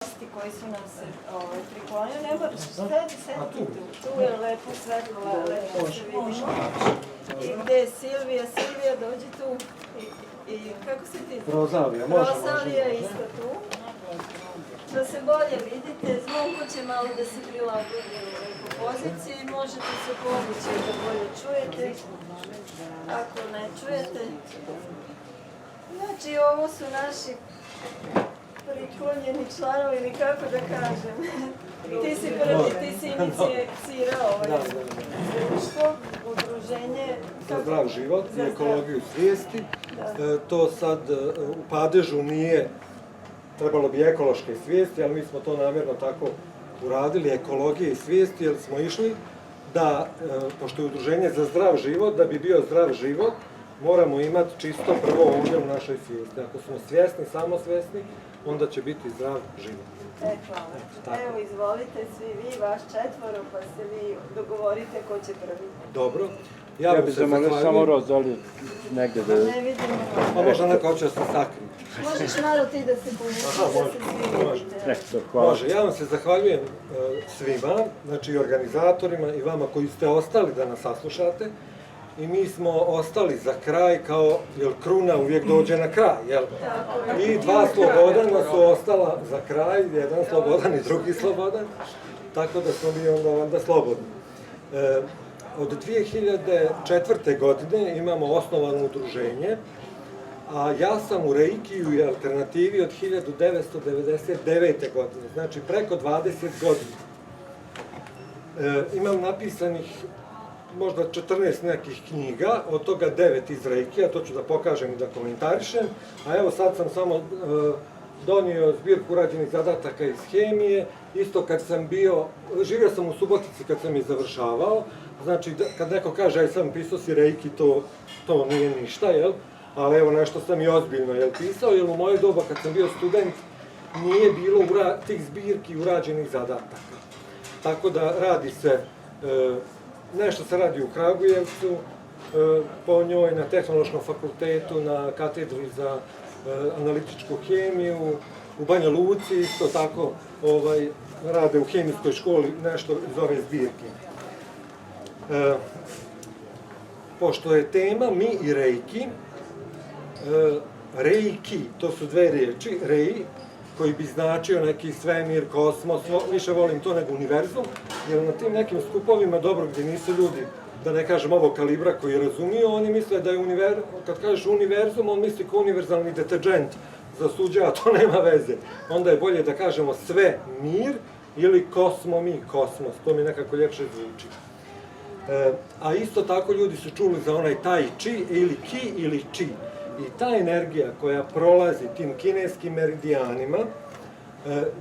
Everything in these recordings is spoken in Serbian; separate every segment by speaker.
Speaker 1: gosti koji su nam se priklonili, ne moraš sedi tu je lepo svetlo, lepo se vidimo. I gde je Silvija? Silvija, dođi tu. I kako se ti zove?
Speaker 2: Rozalija,
Speaker 1: Rozalija je isto tu. Da se bolje vidite, Zvonko će malo da se prilagodi u poziciji, možete se pomoći da bolje čujete. Ako ne čujete, znači ovo su naši priklonjeni članovi, ili kako da kažem. Ti si prvi, ti si inicirao ovo društvo, udruženje.
Speaker 2: Za zdrav život i ekologiju svijesti. To sad u padežu nije, trebalo bi ekološke svijesti, ali mi smo to namjerno tako uradili, ekologije i svijesti, jer smo išli da, pošto je udruženje za zdrav život, da bi bio zdrav život, moramo imati čisto prvo ovdje u našoj svijesti. Ako smo svjesni, samosvjesni, onda će biti zdrav život.
Speaker 1: Hvala. Evo, izvolite svi vi, vaš četvoro, pa se vi dogovorite ko će prvi.
Speaker 2: Dobro.
Speaker 3: Ja bih zamolio samo Rozaliju negdje da...
Speaker 1: Ne vidimo.
Speaker 2: Pa možda neko hoće da se sakri.
Speaker 1: Možeš malo ti da se povuči, da se svi vidite.
Speaker 2: Može, ja vam se zahvaljujem svima, znači i organizatorima i vama koji ste ostali da nas saslušate. I mi smo ostali za kraj kao, jer kruna uvijek dođe na kraj, jel? I dva Slobodana su ostala za kraj, jedan Slobodan i drugi Slobodan, tako da smo mi onda slobodni. Od 2004. godine imamo osnovano udruženje, a ja sam u Reikiju i alternativi od 1999. godine, znači preko 20 godina. Imam napisanih možda 14 nekih knjiga, od toga 9 iz Reikija, to ću da pokažem i da komentarišem, a evo sad sam samo donio zbirku urađenih zadataka iz hemije, isto kad sam bio, živio sam u Subotici kad sam ih završavao, znači kad neko kaže aj sam pisao si Reiki, to nije ništa, jel? Ali evo nešto sam i ozbiljno pisao, jer u moje doba kad sam bio student nije bilo tih zbirki urađenih zadataka. Tako da radi se, nešto se radi u Kragujevcu, po njoj na Tehnološkom fakultetu, na katedri za analitičku hemiju, u Banja Luci isto tako rade u hemijskoj školi nešto iz ove zbirke. Pošto je tema mi i Reiki, Reiki, to su dve riječi, Rei, koji bi značio neki svemir, kosmos, više volim to nego univerzum, jer na tim nekim skupovima, dobro, gdje nisu ljudi, da ne kažem ovo kalibra koji razumiju, oni misle da je univerzum, kad kažeš univerzum, on misli kao univerzalni deterđent za suđe, a to nema veze. Onda je bolje da kažemo sve mir ili kosmomi, kosmos, to mi nekako ljepše zvuči. A isto tako ljudi su čuli za onaj tai chi ili ki ili chi. I ta energija koja prolazi tim kineskim meridijanima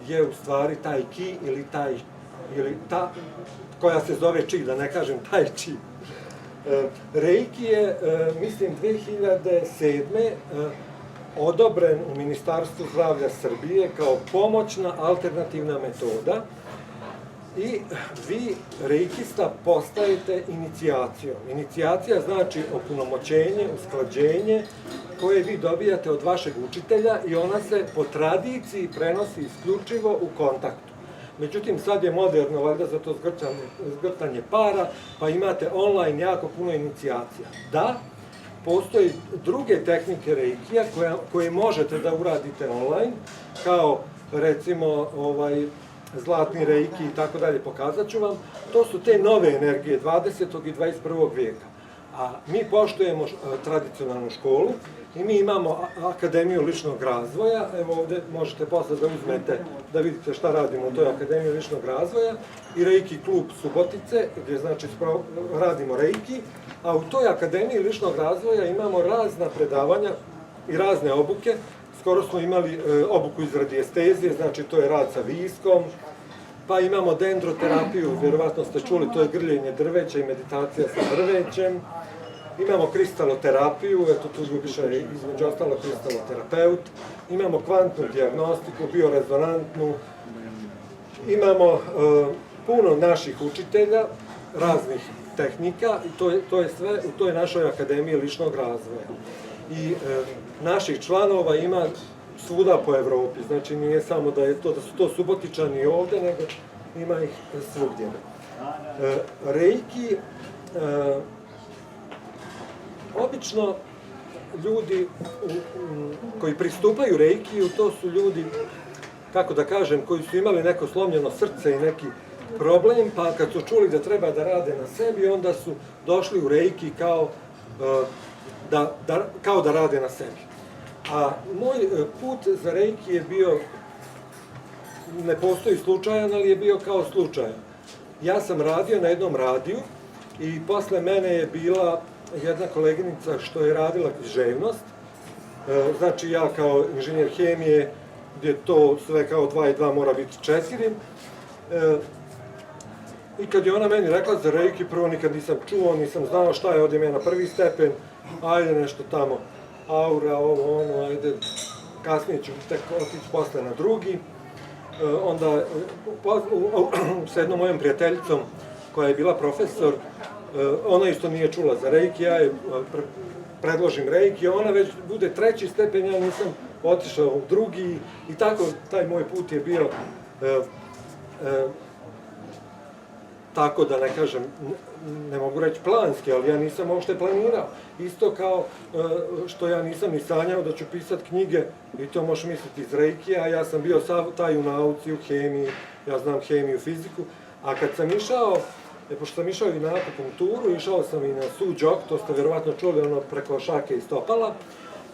Speaker 2: je u stvari tai ki ili ta, koja se zove chi, da ne kažem tai chi. Reiki je, mislim, 2007. odobren u Ministarstvu zdravlja Srbije kao pomoćna alternativna metoda i vi, reikista, postajete inicijacijom. Inicijacija znači opunomoćenje, usklađenje koje vi dobijate od vašeg učitelja i ona se po tradiciji prenosi isključivo u kontaktu. Međutim, sad je moderno, valjda za to zgrtanje para, pa imate online jako puno inicijacija. Da, postoji druge tehnike reikija koje možete da uradite online, kao recimo zlatni reiki i tako dalje, pokazat ću vam. To su te nove energije 20. i 21. vijeka. A mi poštujemo tradicionalnu školu i mi imamo Akademiju ličnog razvoja. Evo ovdje možete posle da uzmete da vidite šta radimo u toj Akademiji ličnog razvoja i Reiki klub Subotice, gdje znači radimo Reiki, a u toj Akademiji ličnog razvoja imamo razna predavanja i razne obuke. Skoro smo imali obuku iz radijestezije, znači to je rad sa viskom, pa imamo dendroterapiju, vjerovatno ste čuli, to je grljenje drveća i meditacija sa drvećem. Imamo kristaloterapiju, eto tu Ljubiša je između ostalo kristaloterapeut. Imamo kvantnu dijagnostiku, biorezonantnu. Imamo puno naših učitelja, raznih tehnika i to je sve u toj našoj Akademiji ličnog razvoja. I naših članova ima svuda po Evropi, znači nije samo da su to Subotičani ovde, nego ima ih svugdje. Reiki, obično ljudi koji pristupaju Reikiju, to su ljudi, kako da kažem, koji su imali neko slomljeno srce i neki problem, pa kad su čuli da treba da rade na sebi, onda su došli u Reiki kao da rade na sebi. A moj put za Reiki je bio, ne postoji slučajan, ali je bio kao slučajan. Ja sam radio na jednom radiju i posle mene je bila jedna koleginica što je radila književnost. Znači ja kao inženjer hemije, gdje to sve kao 2 i 2 mora biti 4. I kad je ona meni rekla za Reiki, prvo nikad nisam čuo, nisam znao šta je, odem ja na prvi stepen, ajde nešto tamo, aura, ovo, ono, ajde, kasnije ću tek otići posle na drugi. Onda sa jednom mojom prijateljicom koja je bila profesor, ona isto nije čula za Reiki, ja je predložim Reiki, ona već bude 3. stepen, ja nisam otišao u drugi i tako taj moj put je bio tako da ne kažem, ne mogu reći planski, ali ja nisam uopšte planirao. Isto kao što ja nisam ni sanjao da ću pisati knjige, i to možeš misliti iz Reikija, a ja sam bio sav taj u nauci, u hemiji, ja znam hemiju, fiziku, a kad sam išao, pošto sam išao i na akupunkturu, išao sam i na Su-đok, to ste verovatno čuli, ono preko šake i stopala,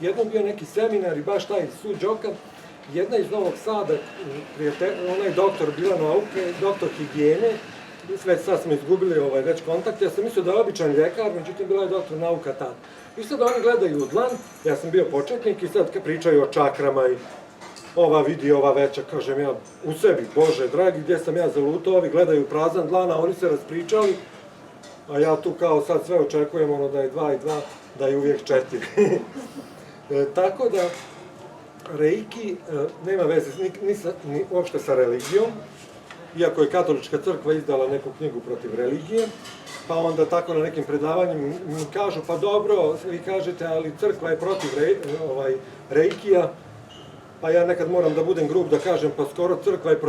Speaker 2: jednom bio neki seminar i baš taj Su-đoka, jedna iz Novog Sada, ona je doktor bila nauke, doktor higijene, već sad smo izgubili već kontakt, ja sam mislio da je običan ljekar, međutim bila je doktor nauka tad. I sad oni gledaju u dlan, ja sam bio početnik i sad pričaju o čakrama i ova vidi, ova veća, kažem ja u sebi, Bože dragi, gdje sam ja zalutao, ovi gledaju prazan dlan, a oni se raspričali, a ja tu kao sad sve očekujem, ono da je 2 i 2, da je uvijek 4. Tako da, Reiki nema veze ni uopšte sa religijom, iako je katolička crkva izdala neku knjigu protiv religije, pa onda tako na nekim predavanjima mi kažu, pa dobro, vi kažete, ali crkva je protiv Reikija, pa ja nekad moram da budem grub da kažem, pa skoro crkva je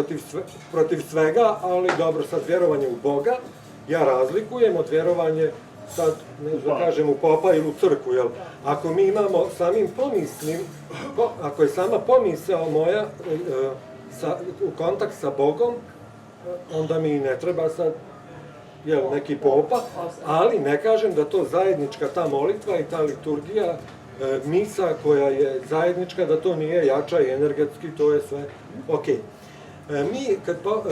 Speaker 2: protiv svega, ali dobro, sad vjerovanje u Boga, ja razlikujem od vjerovanje, sad, da kažem, u popa ili u crkvu, jel? Ako mi imamo samim pomislim, ako je sama pomisao moja u kontakt sa Bogom, onda mi ne treba sad neki popa, ali ne kažem da to zajednička ta molitva i ta liturgija, misa koja je zajednička, da to nije jača i energetski, to je sve okej. Mi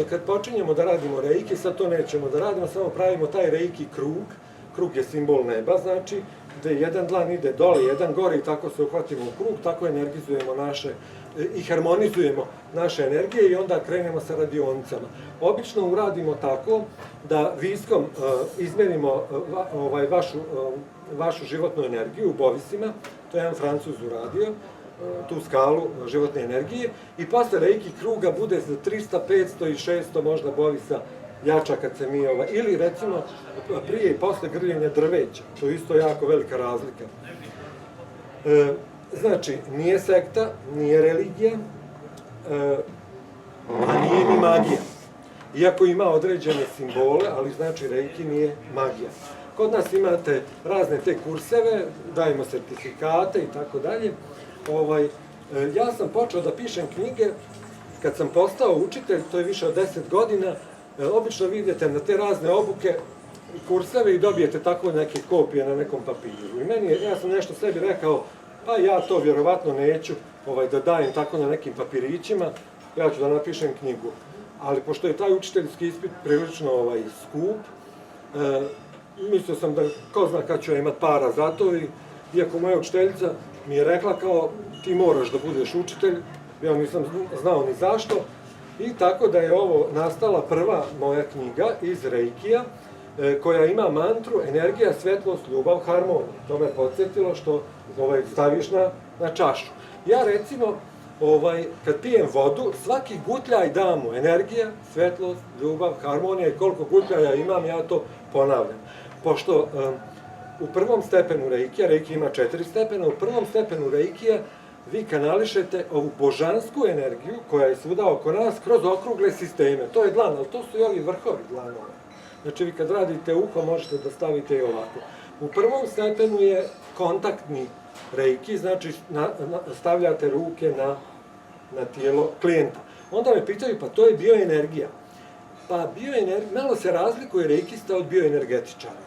Speaker 2: kad počinjemo da radimo Reiki, sad to nećemo da radimo, samo pravimo taj Reiki krug, krug je simbol neba, znači, gde jedan dlan ide dole, jedan gore i tako se uhvatimo u krug, tako energizujemo naše i harmonizujemo naše energije i onda krenemo sa radionicama. Obično uradimo tako da viskom izmerimo vašu životnu energiju u bovisima, to je jedan Francuz uradio, tu skalu životne energije, i posle Reiki kruga bude za 300, 500 i 600 možda bovisa jača kad se mi, ili recimo prije i posle grljenja drveća, to je isto jako velika razlika. Znači, nije sekta, nije religija, a nije ni magija. Iako ima određene simbole, ali znači Reiki nije magija. Kod nas imate razne te kurseve, dajemo sertifikate i tako dalje. Ja sam počeo da pišem knjige kad sam postao učitelj, to je više od 10 godina, obično vidite na te razne obuke kurseve i dobijete tako neke kopije na nekom papiru. I meni, ja sam nešto sebi rekao, pa ja to vjerovatno neću da dajem tako na nekim papirićima, ja ću da napišem knjigu. Ali pošto je taj učiteljski ispit prilično skup, mislio sam da ko zna kad ću ja imat para za to, i iako moja učiteljica mi je rekla kao ti moraš da budeš učitelj, ja nisam znao ni zašto, i tako da je ovo nastala prva moja knjiga iz Reikija, koja ima mantru energija, svetlost, ljubav, harmonija. To me podsjetilo što staviš na čašu. Ja recimo, kad pijem vodu, svaki gutljaj da mu energija, svetlost, ljubav, harmonija, i koliko gutljaja imam, ja to ponavljam. Pošto u prvom stepenu Reikija, Reiki ima 4 stepena, u prvom stepenu Reikija vi kanališete ovu božansku energiju koja je svuda oko nas kroz okrugle sisteme. To je dlan, ali to su i ovi vrhovi dlanova. Znači vi kad radite uho možete da stavite i ovako. U prvom stepenu je kontaktni reiki, znači stavljate ruke na tijelo klijenta. Onda me pitaju, pa to je bioenergija. Pa bioenergija, malo se razlikuje reikista od bioenergetičara.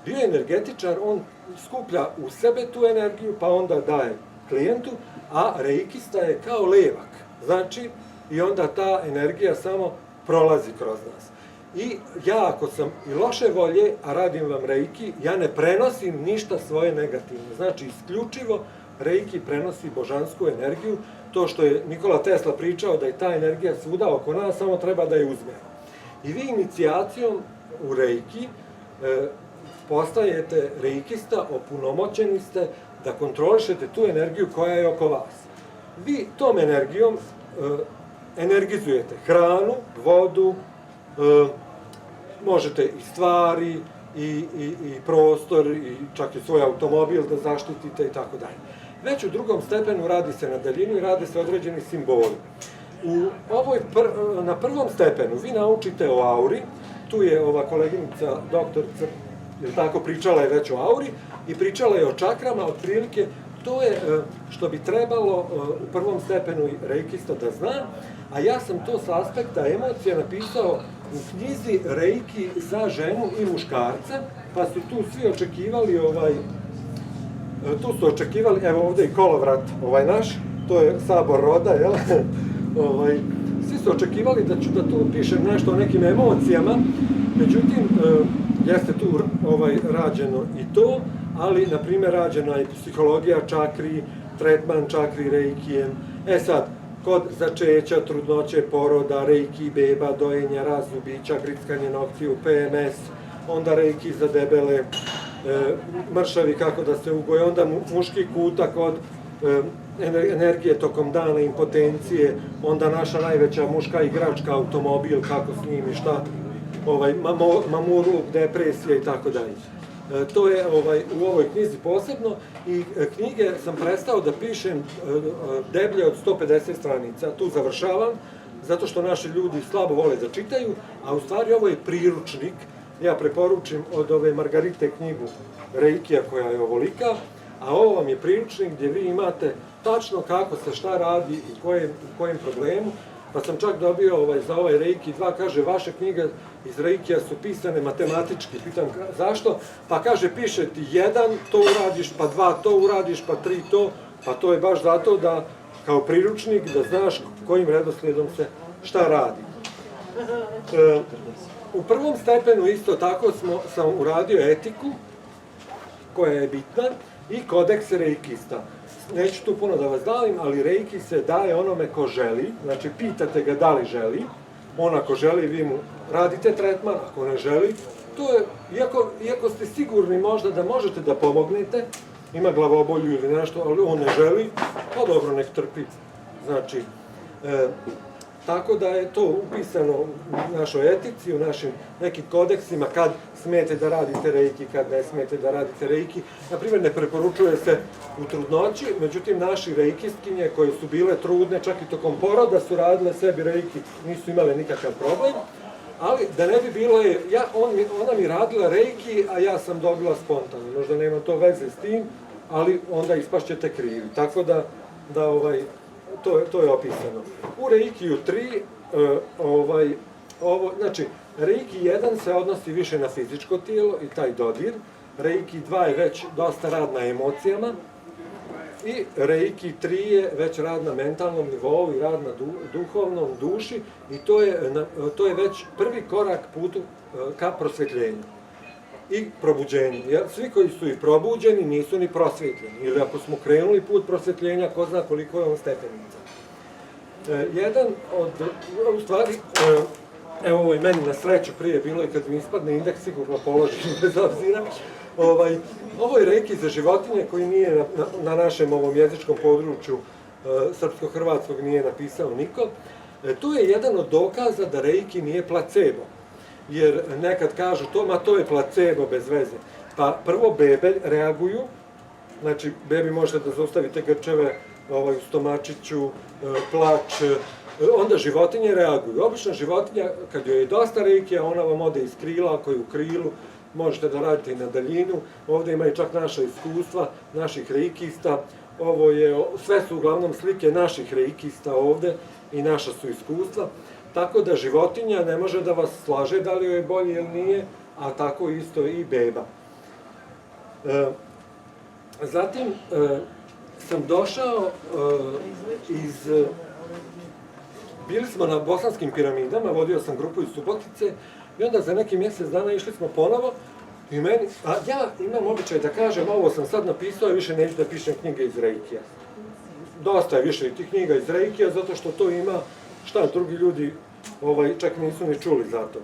Speaker 2: Bioenergetičar, on skuplja u sebe tu energiju, pa onda daje klijentu, a reikista je kao levak. Znači, i onda ta energija samo prolazi kroz nas. I ja, ako sam i loše volje, a radim vam reiki, ja ne prenosim ništa svoje negativno. Znači, isključivo reiki prenosi božansku energiju. To što je Nikola Tesla pričao da je ta energija svuda oko nas, samo treba da je uzmemo. I vi inicijacijom u reiki postajete reikista, opunomoćeni ste da kontrolišete tu energiju koja je oko vas. Vi tom energijom energizujete hranu, vodu, možete i stvari, i prostor, i čak i svoj automobil da zaštitite i tako dalje. Već u drugom stepenu radi se na daljinu i radi se određeni simboli. Na prvom stepenu vi naučite o auri, tu je ova koleginica, doktorica, tako pričala je već o auri i pričala je o čakrama, otprilike to je što bi trebalo u prvom stepenu reikista da zna, a ja sam to s aspekta emocija napisao u knjizi Reiki za ženu i muškarca, pa su tu svi očekivali evo ovde i kolovrat naš, to je sabor roda, jel? Svi su očekivali da ću da tu pišem nešto o nekim emocijama, međutim, jeste tu rađeno i to, ali, na primjer, rađena je psihologija čakri, tretman čakri reikijem. Sad, kod začeća, trudnoće, poroda, reiki, beba, dojenja, razzubića, grickanje noktiju, PMS, onda reiki za debele, mršavi kako da se ugoje, onda muški kutak od energije tokom dana, impotencije, onda naša najveća muška igračka, automobil, kako s njim i šta, mamurluk, depresija i tako dalje. To je u ovoj knjizi posebno i knjige sam prestao da pišem deblje od 150 stranica, tu završavam, zato što naši ljudi slabo vole da čitaju, a u stvari ovo je priručnik, ja preporučim od ove Margarite knjigu Reikija koja je ovolika, a ovo vam je priručnik gdje vi imate tačno kako se šta radi i u kojem problemu, pa sam čak dobio za ovaj Reiki 2, kaže, vaše knjige iz Reikija su pisane matematički, pitam zašto, pa kaže, piše ti 1 to uradiš, pa 2 to uradiš, pa 3 to, pa to je baš zato da, kao priručnik, da znaš kojim redoslijedom se šta radi. U prvom stepenu isto tako sam uradio etiku, koja je bitna, i kodeks reikista. Neću tu puno da vas davim, ali reiki se daje onome ko želi, znači pitate ga da li želi, on ako želi vi mu radite tretman, ako ne želi, to je, iako ste sigurni možda da možete da pomognete, ima glavobolju ili nešto, ali on ne želi, pa dobro, nek trpi. Znači, tako da je to upisano u našoj etici, u našim nekim kodeksima, kad smete da radite reiki, kad ne smete da radite reiki. Naprimjer, ne preporučuje se u trudnoći, međutim, naši reikistkinje koje su bile trudne, čak i tokom poroda su radile sebi reiki, nisu imale nikakav problem, ali da ne bi bilo, ona mi radila reiki, a ja sam dobila spontano. Možda nema to veze s tim, ali onda ispašćete krivi. Tako da to je opisano. U Reikiju 3, znači, Reiki 1 se odnosi više na fizičko tijelo i taj dodir, Reiki 2 je već dosta rad na emocijama i Reiki 3 je već rad na mentalnom nivou i rad na duhovnom, duši i to je već prvi korak putu ka prosvetljenju i probuđenju. Svi koji su i probuđeni nisu ni prosvetljeni, ili ako smo krenuli put prosvetljenja, ko zna koliko je on stepenica. Jedan od, u stvari, evo ovo i meni na sreću prije bilo i kad mi ispadne indeks, sigurno položim bez obzira, ovo je reiki za životinje koji nije na našem ovom jezičkom području srpsko-hrvatskog nije napisao niko. To je jedan od dokaza da reiki nije placebo. Jer nekad kažu to je placebo bez veze. Pa prvo bebe reaguju, znači bebi možete da zaustavite grčeve u stomačiću, plač, onda životinje reaguju. Obično životinja, kad joj je dosta reikija, ona vam ode iz krila, ako je u krilu, možete da radite i na daljinu. Ovde ima i čak naša iskustva, naših reikista. Sve su uglavnom slike naših reikista ovde i naša su iskustva. Tako da životinja ne može da vas slaže da li joj je bolje ili nije, a tako isto i beba. Zatim sam došao bili smo na Bosanskim piramidama, vodio sam grupu iz Subotice i onda za neki mjesec dana išli smo ponovo i ja imam običaj da kažem, ovo sam sad napisao i više neću da pišem knjige iz Reikija. Dosta je više i tih knjiga iz Reikija, zato što to ima, šta drugi ljudi čak nisu ni čuli za to.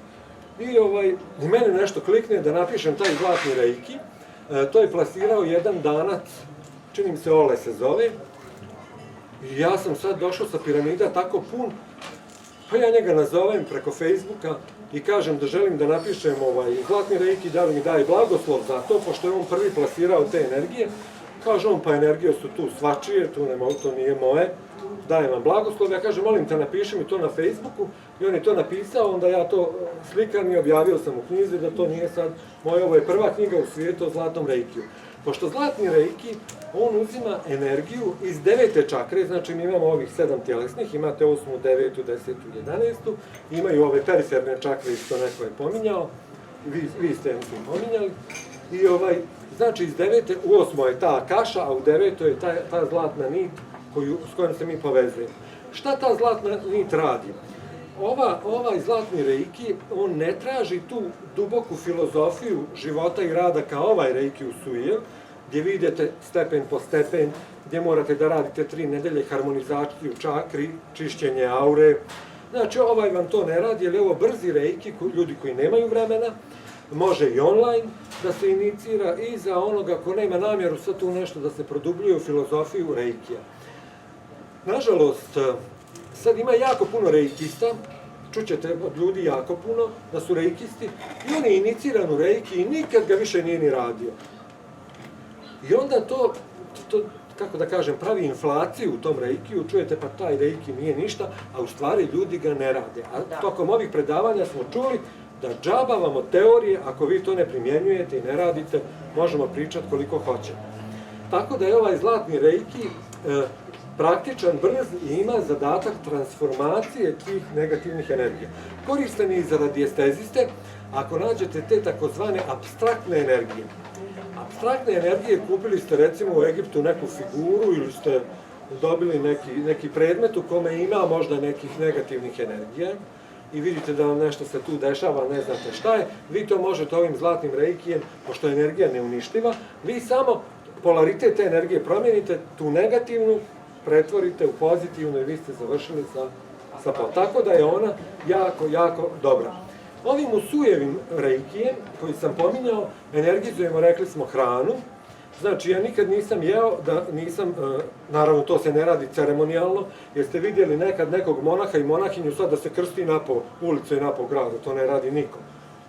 Speaker 2: I mene nešto klikne da napišem taj zlatni Reiki. To je plasirao jedan Danac, čini mi se Ole se zove. I ja sam sad došao sa piramida tako pun, pa ja njega nazovem preko Facebooka i kažem da želim da napišem zlatni Reiki, da li mi daje blagoslov za to, pošto je on prvi plasirao te energije. Kaže on, pa energije su tu svačije, to nije moje, dajem vam blagoslov. Ja kažem, molim te, napiši mi to na Facebooku. I on je to napisao, onda ja to slikam i objavio sam u knjizi da to nije sad moje, ovo je prva knjiga u svijetu o zlatnom Reikiju. Pošto zlatni Reiki, on uzima energiju iz 9. čakre, znači mi imamo ovih 7 tjelesnih, imate 8., 9., 10. i 11. Imaju ove periferne čakre, što neko je pominjao, vi ste mislim pominjali. I znači iz 9. u 8. je ta kaša, a u 9. je ta zlatna nit s kojom se mi povezujemo. Šta ta zlatna nit radi? Ovaj zlatni Reiki, on ne traži tu duboku filozofiju života i rada kao ovaj Reiki u Suje, gdje vidite stepen po stepen, gdje morate da radite 3 nedelje harmonizaciju čakri, čišćenje aure. Znači, ovaj vam to ne radi, jer je ovo brzi Reiki, ljudi koji nemaju vremena, može i online da se inicira i za onoga ko nema namjeru sad tu nešto da se produbljuje u filozofiju Reikija. Nažalost, sad ima jako puno reikista, čućete od ljudi jako puno da su reikisti i on je iniciran u Reiki i nikad ga više nije ni radio. I onda to, kako da kažem, pravi inflaciju u tom Reikiju, čujete pa taj Reiki nije ništa, a u stvari ljudi ga ne rade. A tokom ovih predavanja smo čuli da džaba vam od teorije, ako vi to ne primjenjujete i ne radite, možemo pričati koliko hoće. Tako da je ovaj zlatni Reiki praktičan, brz i ima zadatak transformacije tih negativnih energija. Koristan je i za radijesteziste ako nađete te takozvane apstraktne energije. Apstraktne energije kupili ste recimo u Egiptu neku figuru ili ste dobili neki predmet u kome ima možda nekih negativnih energija i vidite da vam nešto se tu dešava, ne znate šta je, vi to možete ovim zlatnim Reikijem, pošto je energija neuništiva, vi samo polaritet te energije promijenite, tu negativnu pretvorite u pozitivnu i vi ste završili sa po. Tako da je ona jako, jako dobra. Ovim Usujevim Reikijem, koji sam pominjao, energizujemo, rekli smo, hranu. Znači, ja nikad nisam jeo da nisam, naravno to se ne radi ceremonijalno, jer ste vidjeli nekad nekog monaha i monahinju sad da se krsti napao ulicu i napao grada, to ne radi niko.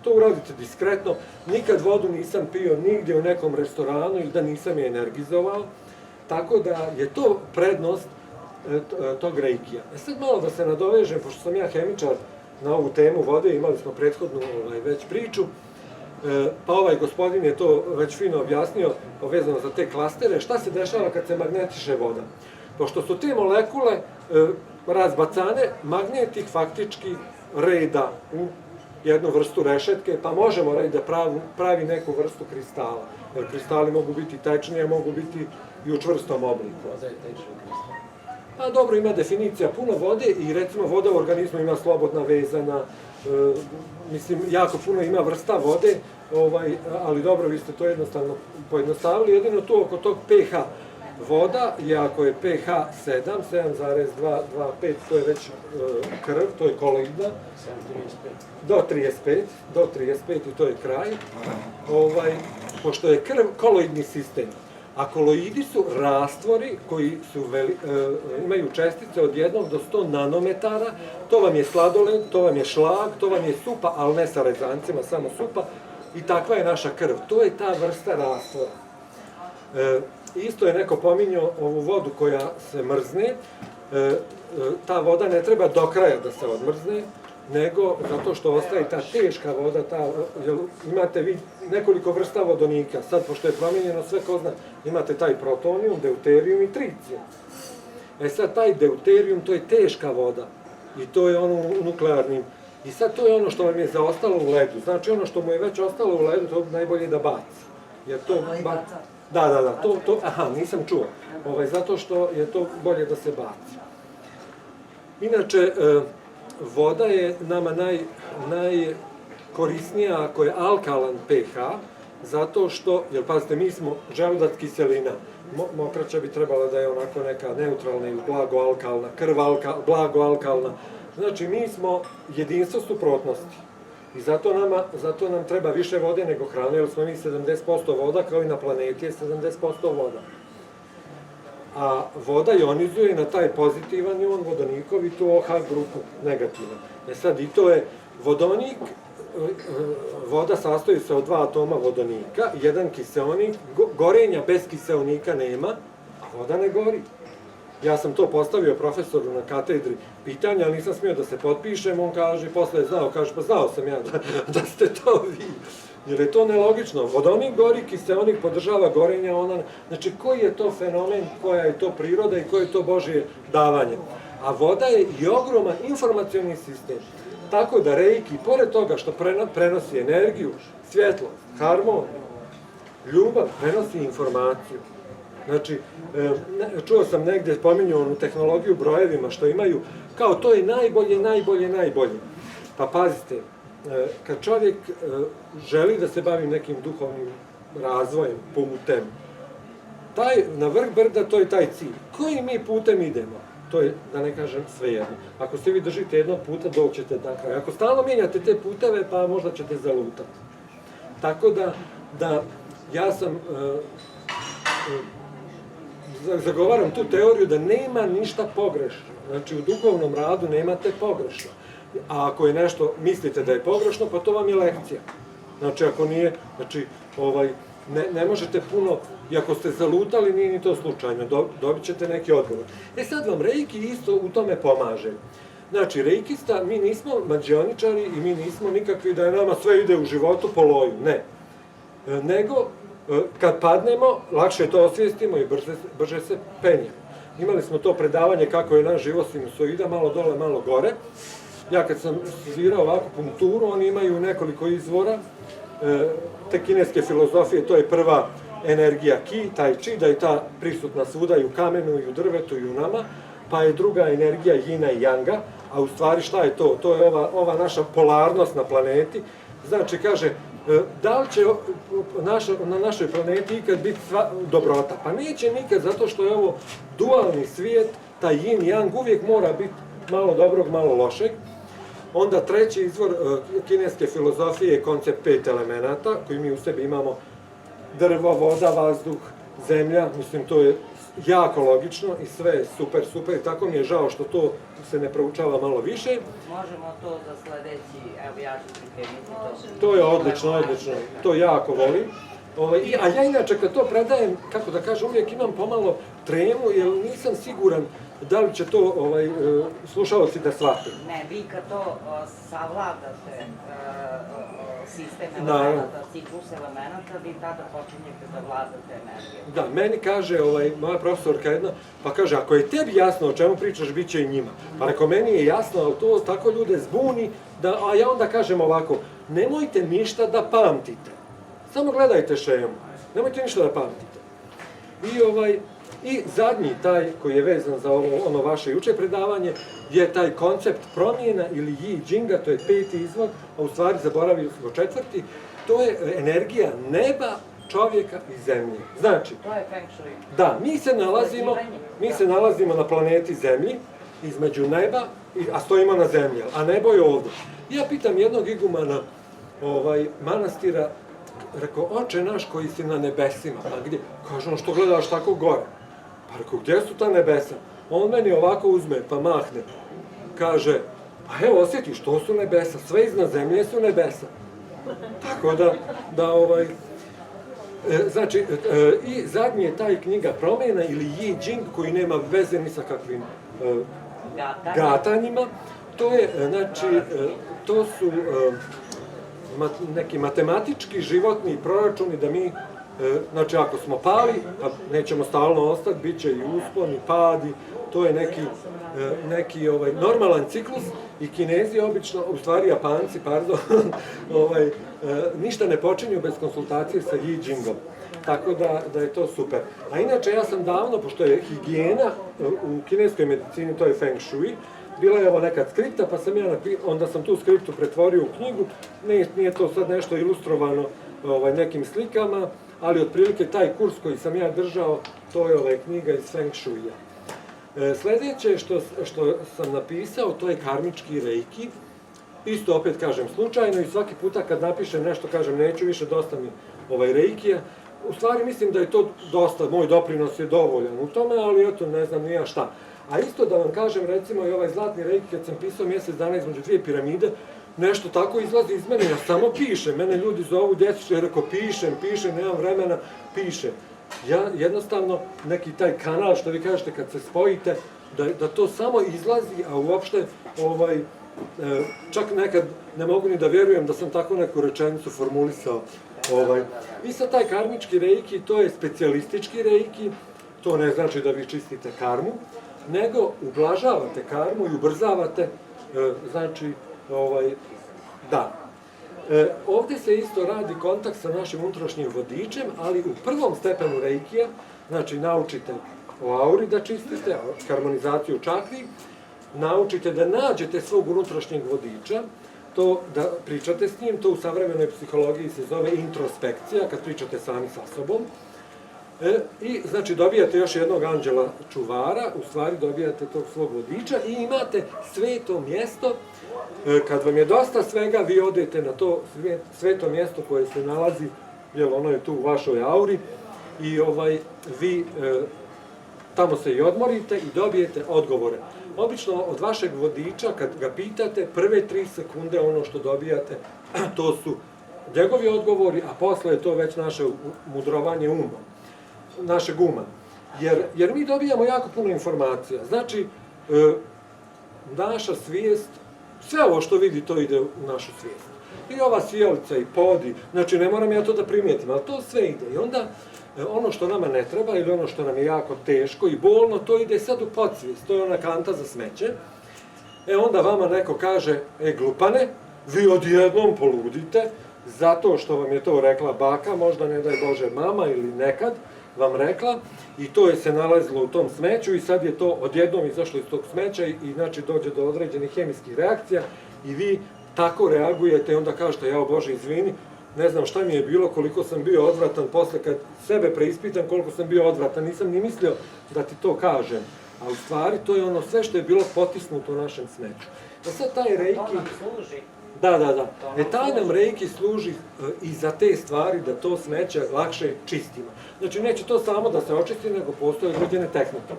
Speaker 2: To uradite diskretno, nikad vodu nisam pio nigdje u nekom restoranu ili da nisam je energizovao, tako da je to prednost tog Reikija. Sad malo da se nadovežem, pošto sam ja hemičar na ovu temu vode, imali smo prethodnu već priču, pa ovaj gospodin je to već fino objasnio vezano za te klastere, šta se dešava kad se magnetiše voda. Pošto su te molekule razbacane, magnet ih faktički reda u jednu vrstu rešetke, pa možemo reći da pravi neku vrstu kristala. Jer kristali mogu biti tečni, a mogu biti i u čvrstom obliku. Pa dobro, ima definicija puno vode i recimo voda u organizmu ima slobodna vezana, mislim, jako puno ima vrsta vode, ali dobro, vi ste to jednostavno pojednostavili, jedino tu oko tog pH. Voda, i ako je pH 7, 7,225, to je već krv, to je koloidna, do 35 i to je kraj, pošto je krv koloidni sistem. A koloidi su rastvori koji imaju čestice od 1 do 100 nanometara, to vam je sladoled, to vam je šlag, to vam je supa, ali ne sa rezancima, samo supa, i takva je naša krv. To je ta vrsta rastvora. isto je neko pominjao ovu vodu koja se mrzne, ta voda ne treba do kraja da se odmrzne, nego zato što ostaje ta teška voda, imate vi nekoliko vrsta vodonika, sad pošto je promijenjeno sve ko zna, imate taj protonijum, deuterijum i tricijum. Sad taj deuterijum, to je teška voda i to je ono u nuklearnim, i sad to je ono što vam je zaostalo u ledu, znači ono što mu je već ostalo u ledu, to najbolje da baci. Jer to da, aha, nisam čuo, zato što je to bolje da se baci. Inače, voda je nama najkorisnija ako je alkalan pH, zato što, jer pazite, mi smo želudac kiselina, mokraća bi trebala da je onako neka neutralna ili blago alkalna, krv blago alkalna, znači mi smo jedinstvo suprotnosti i zato nam treba više vode nego hrane, jer smo mi 70% voda, kao i na planeti je 70% voda. A voda ionizuje na taj pozitivan ion vodonikov i tu OH grupu negativan. Sad i to je vodonik, voda sastoji se od 2 atoma vodonika, jedan kiseonik, gorenja bez kiseonika nema, a voda ne gori. Ja sam to postavio profesoru na katedri pitanja, ali nisam smio da se potpišem, on kaže, posle je znao, kaže, pa znao sam ja da ste to vi. Jer je to nelogično. Vodonik gori, kiseonik podržava gorenja, znači koji je to fenomen, koja je to priroda i koje je to Božje davanje. A voda je i ogroman informacioni sistem. Tako da reiki, pored toga što prenosi energiju, svjetlost, harmoniju, ljubav, prenosi informaciju. Znači, čuo sam negdje, pominju onu tehnologiju brojevima što imaju, kao to je najbolje. Pa pazite, kad čovjek želi da se bavi nekim duhovnim razvojem, putem, na vrh brda to je taj cilj. Kojim mi putem idemo? To je, da ne kažem, svejedno. Ako se vi držite jednog puta, doćete na kraj. Ako stalno mijenjate te puteve, pa možda ćete zalutati. Tako da ja sam zagovaram tu teoriju da nema ništa pogrešno. Znači, u duhovnom radu nemate pogrešno. A ako je nešto, mislite da je pogrešno, pa to vam je lekcija. Znači, ako nije, ne možete puno, i ako ste zalutali, nije ni to slučajno, dobit ćete neki odgovor. Sad vam reiki isto u tome pomaže. Znači, reikista, mi nismo mađioničari i mi nismo nikakvi da je nama sve ide u životu po loju, ne. Nego, kad padnemo, lakše to osvijestimo i brže se penjemo. Imali smo to predavanje kako je naš život sinusoida, malo dole, malo gore. Ja kad sam svirao ovakvu punkturu, oni imaju nekoliko izvora te kineske filozofije, to je prva energija ki, tai chi, da je ta prisutna svuda i u kamenu, i u drvetu, i u nama, pa je druga energija jina i janga, a u stvari šta je to? To je ova naša polarnost na planeti. Znači, kaže, da li će na našoj planeti ikad biti dobrota? Pa neće nikad, zato što je ovo dualni svijet, taj yin i yang uvijek mora biti malo dobrog, malo lošeg. Onda treći izvor kineske filozofije je koncept 5 elemenata, koji mi u sebi imamo drvo, voda, vazduh, zemlja, mislim to je jako logično i sve je super i tako mi je žao što to se ne proučava malo više.
Speaker 4: Možemo to za sledeći, evo ja ću pripremiti to.
Speaker 2: To je odlično, to jako volim. A ja inače kad to predajem, kako da kažem, uvijek imam pomalo tremu, jer nisam siguran da li će to slušalci da shvate.
Speaker 4: Ne, vi kad to savladate sistem elemenata, ciklus elemenata, vi tada počinjete da vladate energijom.
Speaker 2: Da, meni kaže moja profesorka jedna, pa kaže, ako je tebi jasno o čemu pričaš, bit će i njima. Pa reko, meni je jasno, ali to tako ljude zbuni, a ja onda kažem ovako, nemojte ništa da pamtite. Samo gledajte šemu, nemojte ništa da pamtite. I zadnji, taj koji je vezan za ono vaše juče predavanje, je taj koncept promjena ili Yi Jinga, to je 5. izvor, a u stvari zaboravili smo 4. To je energija neba, čovjeka i zemlje. Znači,
Speaker 4: to je Feng Shui.
Speaker 2: Da, mi se nalazimo na planeti Zemlji, između neba, a stojimo na zemlji, a nebo je ovdje. Ja pitam jednog igumana manastira, rekao, oče naš koji si na nebesima, pa gdje? Kaže on, što gledaš tako gore? Pa rekao, gdje su ta nebesa? On meni ovako uzme, pa mahne. Kaže, pa evo, osjetiš, to su nebesa, sve iznad zemlje su nebesa. Tako Znači, i zadnji je taj knjiga promjena ili Yi Jing koji nema veze ni sa kakvim gatanjima. To je, znači, to su neki matematički životni proračuni da mi, znači ako smo pali, pa nećemo stalno ostati, bit će i uspon i pad i to je neki normalan ciklus i Kinezi obično, u stvari Japanci, pardon, ništa ne počinju bez konsultacije sa Yi Jingom. Tako da je to super. A inače ja sam davno, pošto je higijena u kineskoj medicini, to je Feng Shui, bila je ovo nekad skripta, pa sam onda sam tu skriptu pretvorio u knjigu. Nije to sad nešto ilustrovano nekim slikama, ali otprilike taj kurs koji sam ja držao, to je knjiga iz Feng Shuija. Sljedeće što sam napisao, to je karmički reiki. Isto opet kažem slučajno i svaki puta kad napišem nešto kažem neću više, dosta mi reikija. U stvari mislim da je to dosta, moj doprinos je dovoljan u tome, ali eto ne znam nija šta. A isto da vam kažem, recimo i ovaj zlatni reiki, kad sam pisao mjesec dana između dvije piramide, nešto tako izlazi iz mene, ja samo pišem, mene ljudi zovu djeci, jer ako pišem, nemam vremena, pišem. Ja jednostavno, neki taj kanal, što vi kažete, kad se spojite, da to samo izlazi, a uopšte, čak nekad ne mogu ni da vjerujem da sam tako neku rečenicu formulisao. I sad taj karmički reiki, to je specijalistički reiki, to ne znači da vi čistite karmu, nego ublažavate karmu i ubrzavate, znači, da. Ovdje se isto radi kontakt sa našim unutrašnjim vodičem, ali u prvom stepenu reikija, znači naučite o auri da čistite, harmonizaciju čakri, naučite da nađete svog unutrašnjeg vodiča, to da pričate s njim, to u savremenoj psihologiji se zove introspekcija, kad pričate sami sa sobom. I znači dobijate još jednog anđela čuvara, u stvari dobijate tog svog vodiča i imate sveto mjesto. Kad vam je dosta svega, vi odete na to sveto mjesto koje se nalazi, jer ono je tu u vašoj auri i vi tamo se i odmorite i dobijete odgovore. Obično od vašeg vodiča, kad ga pitate, prve 3 sekunde ono što dobijate, to su njegovi odgovori, a posle je to već naše mudrovanje našeg uma. Jer mi dobijamo jako puno informacija. Znači, naša svijest, sve ovo što vidi, to ide u našu svijest. I ova sjelica i podi, znači ne moram ja to da primijetim, ali to sve ide. I onda ono što nama ne treba ili ono što nam je jako teško i bolno, to ide sad u podsvijest, to je ona kanta za smeće. Onda vama neko kaže, glupane, vi odjednom poludite, zato što vam je to rekla baka, možda ne daj Bože mama ili nekad vam rekla, i to je se nalazilo u tom smeću i sad je to odjednom izašlo iz tog smeća i znači dođe do određenih hemijskih reakcija i vi tako reagujete i onda kažete, jao Bože, izvini, ne znam šta mi je bilo, koliko sam bio odvratan, posle kad sebe preispitam koliko sam bio odvratan, nisam ni mislio da ti to kažem, a u stvari to je ono sve što je bilo potisnuto u našem smeću. Sad taj reiki...
Speaker 4: To nam služi.
Speaker 2: Da. Taj nam reiki služi i za te stvari da to smeće lakše čistimo. Znači neće to samo da se očisti, nego postoje određene tehnike.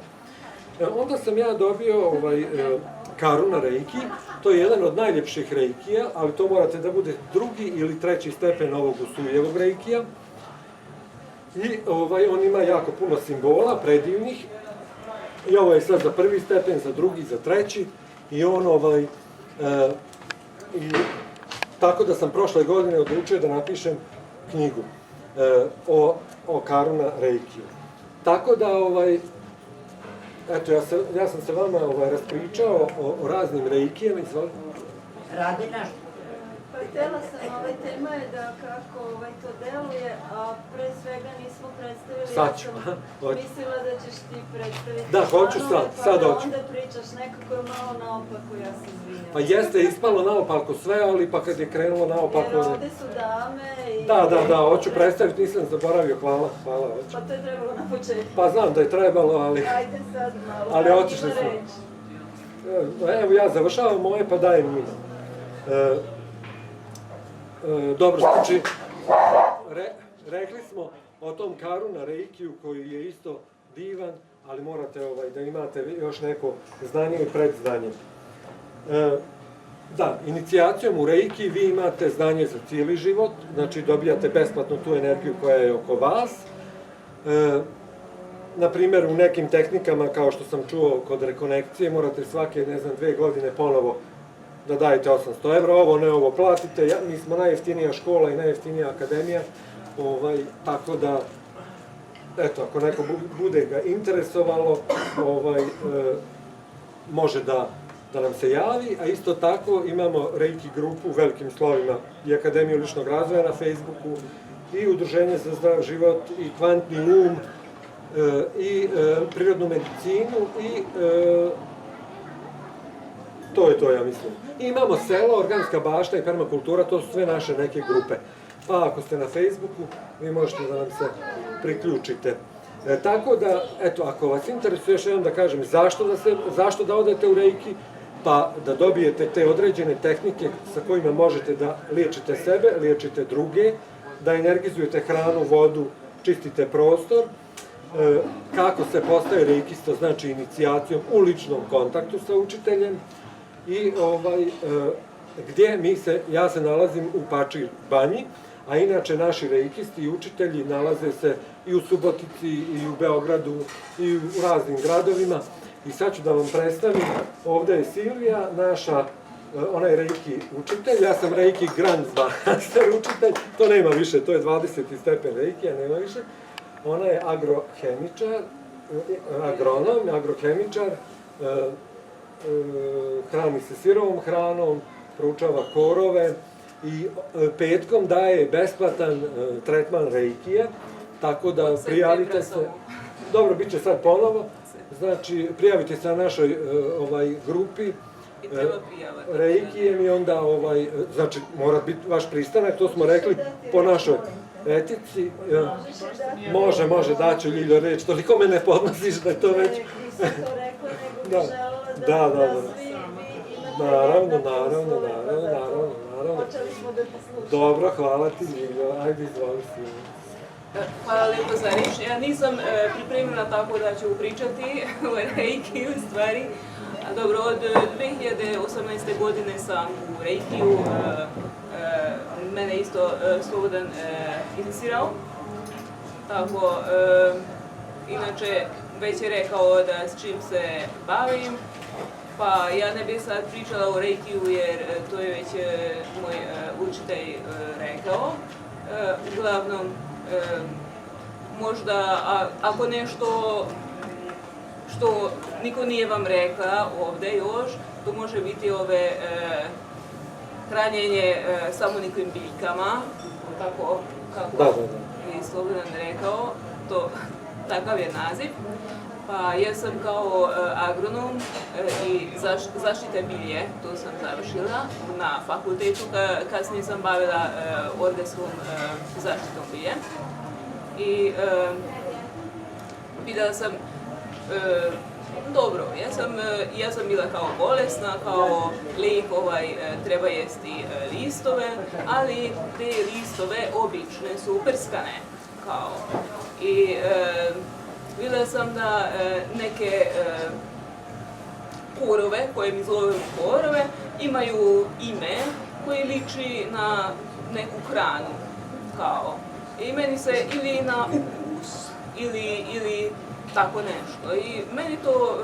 Speaker 2: Onda sam ja dobio Karuna reiki, to je jedan od najljepših reikija, ali to morate da bude 2. ili 3. stepen ovog Usujevog reikija. I on ima jako puno simbola, predivnih. I ovo je sad za 1. stepen, za 2., za 3. I on tako da sam prošle godine odlučio da napišem knjigu o Karuna reikiju. Tako da, eto, ja sam se vama raspričao o raznim reikijama, izvolite.
Speaker 4: Radi nešto.
Speaker 1: Pa htjela sam, tema je da kako to deluje, a pre svega nismo predstavili,
Speaker 2: Sad
Speaker 1: ja
Speaker 2: ću.
Speaker 1: sam mislila da ćeš ti predstaviti
Speaker 2: Da, hoću sad
Speaker 1: pa
Speaker 2: hoću.
Speaker 1: onda pričaš nekako malo naopako, ja se izvinjam.
Speaker 2: Pa jeste ispalo naopako sve, ali pa kad je krenulo naopako...
Speaker 1: Jer ovde su dame i...
Speaker 2: Da, hoću predstaviti, nisam zaboravio, hvala, hoću.
Speaker 1: Pa to je trebalo na početku.
Speaker 2: Pa znam da je trebalo, ali...
Speaker 1: Ajde sad malo,
Speaker 2: Ali
Speaker 1: daj
Speaker 2: otišli
Speaker 1: njima
Speaker 2: smo.
Speaker 1: reč.
Speaker 2: Evo ja završavam moje, pa dajem njima. Dobro, znači, rekli smo o tom Karuna reikiju koji je isto divan, ali morate da imate još neko znanje i predznanje. Da, inicijacijom u Reiki vi imate znanje za cijeli život, znači dobijate besplatno tu energiju koja je oko vas. Naprimjer, u nekim tehnikama, kao što sam čuo kod rekonekcije, morate svake, 2 godine ponovo da dajete 800 evra, ovo ne ovo platite, mi smo najjeftinija škola i najjeftinija akademija, tako da, eto, ako neko bude ga interesovalo, može da nam se javi, a isto tako imamo Reiki grupu u velikim slovima i Akademiju ličnog razvoja na Facebooku, i Udruženje za zdrav život, i Kvantni um, i prirodnu medicinu, i to je to, ja mislim. I imamo selo, organska bašta i permakultura, to su sve naše neke grupe. Pa ako ste na Facebooku, vi možete da nam se priključite. Tako da, eto, ako vas interesuje, još jednom da kažem, zašto da odete u Reiki, pa da dobijete te određene tehnike sa kojima možete da liječite sebe, liječite druge, da energizujete hranu, vodu, čistite prostor, kako se postaje reikista, znači inicijacijom u ličnom kontaktu sa učiteljem, i gdje ja se nalazim u Pačir Banji, a inače naši reikisti i učitelji nalaze se i u Subotici, i u Beogradu, i u raznim gradovima. I sad ću da vam predstavim, ovde je Silvija, naša, ona je reiki učitelj, ja sam reiki Grandmaster učitelj, to nema više, to je 20. stepen reikija, nema više. Ona je agrohemičar, agronom, agrohemičar, hrani se sirovom hranom, proučava korove i petkom daje besplatan tretman reikija, tako da prijavite se, dobro, bit će sad ponovo, znači prijavite se na našoj grupi reikijem i onda, znači mora biti vaš pristanak, to smo rekli po našoj etici, može, daću Ljiljo reč, toliko me ne podnosiš da je to već...
Speaker 1: Nisam to rekla, nego bih želela da svi vi imate naravno. Počeli smo da poslušamo.
Speaker 2: Dobro, hvala ti Ljiljo, ajde izvoli si.
Speaker 5: Hvala lijepo za reč. Ja nisam pripremila tako da ću pričati o Reiki u stvari. Dobro, od 2018. godine sam u Reikiju, mene isto Slobodan inicirao. Tako, inače, već je rekao da s čim se bavim, pa ja ne bih sad pričala o Reikiju jer to je već moj učitelj rekao. Uglavnom, možda ako nešto što niko nije vam rekla ovdje još, to može biti ove hranjenje samoniklим biljkama, tako kako je Slobodan rekao, to takav je naziv. Pa ja sam kao agronom i zaštite bilje, to sam završila na fakultetu, kasnije sam bavila organskom zaštitom bilje. I vidjela sam, dobro, ja sam bila kao bolesna, kao lijek treba jesti listove, ali te listove obične su prskane, kao. I vidjela sam da neke korove, koje mi zovem korove, imaju ime koje liči na neku hranu, kao. I meni se ili na ukus, ili tako nešto. I meni to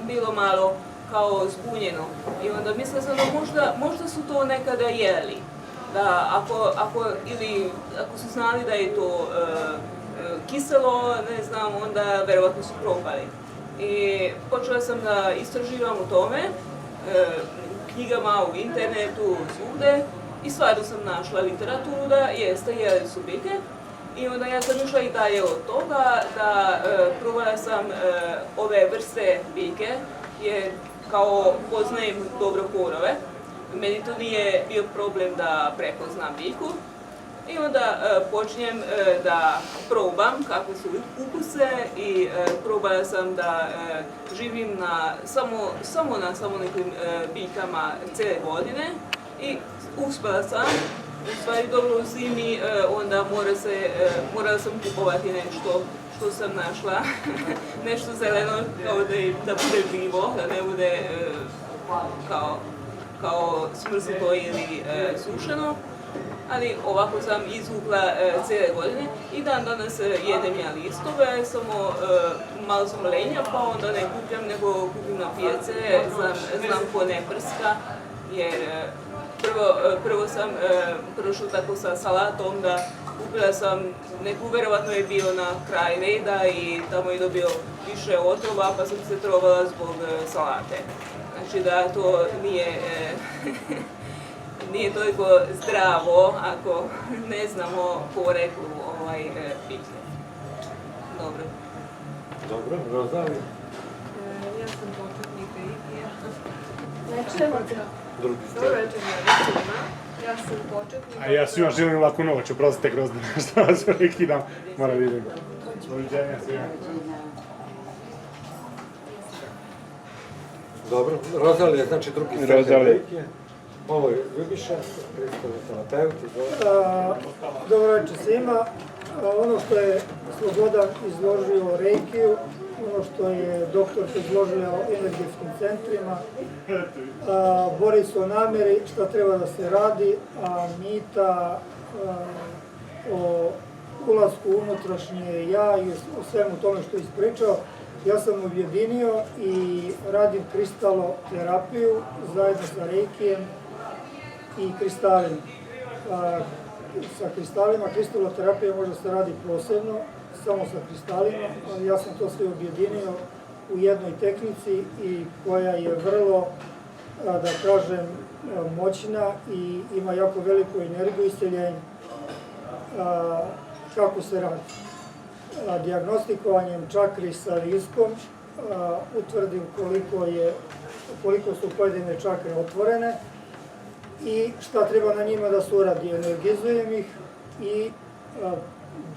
Speaker 5: bilo malo kao zbunjeno. I onda mislila sam da možda su to nekada jeli. Da ako su znali da je to kiselo, ne znam, onda verovatno su probali. I počela sam da istraživam u tome, knjigama, u internetu, svugde, i stvarno sam našla literaturu da jeli su biljke. I onda ja sam išla i dalje od toga da probala sam ove vrste biljke, jer kao poznajem dobro korove, meni to nije bio problem da prepoznam biljku. I onda počinjem da probam kakve su ukuse i probala sam da živim samo na samoniklim biljkama cijele godine i uspjela sam. U stvari dobro u zimi, onda morala sam kupovati nešto što sam našla, nešto zeleno, kao da bude živo, da ne bude kao kao smrznuto ili sušeno, ali ovako sam izvukla cijele godine i dan danas jedem ja listove, samo malo sam lenja pa onda ne kupljam, nego kupim na pijace, znam ko ne prska, jer prvo sam prošla tako sa salatom da kupila sam, neku verovatno je bio na kraj reda i tamo je dobio više otrova pa sam se trovala zbog salate. Znači da to nije toliko zdravo ako ne znamo poreklu piće. Dobro.
Speaker 2: Dobro, Rozalija.
Speaker 6: Ja sam početnik reikija.
Speaker 1: Ne čujemo te.
Speaker 2: Drugi
Speaker 6: Dobro
Speaker 2: ste.
Speaker 6: večer, Maricina. Ja sam početnik.
Speaker 7: A ja svima želim laku noć, oprostite kroz što vas prekidam, moram vidim. Doviđenja svima.
Speaker 2: Dobro, Rozalija, znači drugi stepen
Speaker 3: Rozalija.
Speaker 2: reikija. Ovo je Ljubiša, kristoterapeut, izvolite.
Speaker 8: Dobro večer svima. Ono što je Slobodan izložio o reikiju, ono što je doktor izložio o energetskim centrima, Boris o namjeri šta treba da se radi, a Mita o ulasku unutrašnje ja i o svemu tome što je ispričao. Ja sam objedinio i radim kristaloterapiju zajedno sa reikijem i kristalima. Sa kristalima, kristaloterapija može se radi posebno, samo sa kristalima, ali ja sam to sve objedinio u jednoj tehnici i koja je vrlo, da kažem, moćna i ima jako veliku energiju isceljenja. Kako se radi? Dijagnostikovanjem čakri sa riskom utvrdim koliko su pojedine čakre otvorene i šta treba na njima da se uradi. Energizujem ih i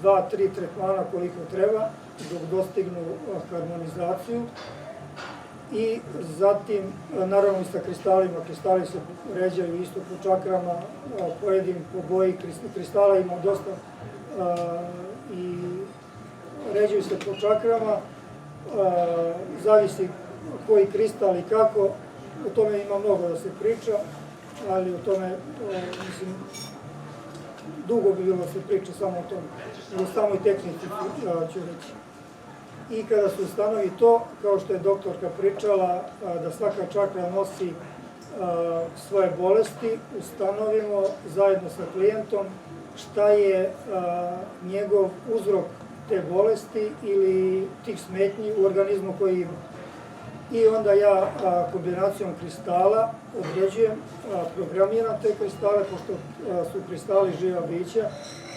Speaker 8: 2-3 tretmana koliko treba dok dostignu harmonizaciju i zatim, naravno i sa kristalima, kristali se ređaju isto po čakrama, pojedinim po boji kristala ima dosta i ređuju se po čakrama, zavisi koji kristal i kako, o tome ima mnogo da se priča, ali o tome, mislim, dugo bi bilo da se priča samo o tome, nego samoj tehnici ću reći. I kada se ustanovi to, kao što je doktorka pričala, da svaka čakra nosi svoje bolesti, ustanovimo zajedno sa klijentom šta je njegov uzrok te bolesti ili tih smetnji u organizmu koji ima. I onda ja kombinacijom kristala određujem, programiram te kristale, pošto su kristali živa bića,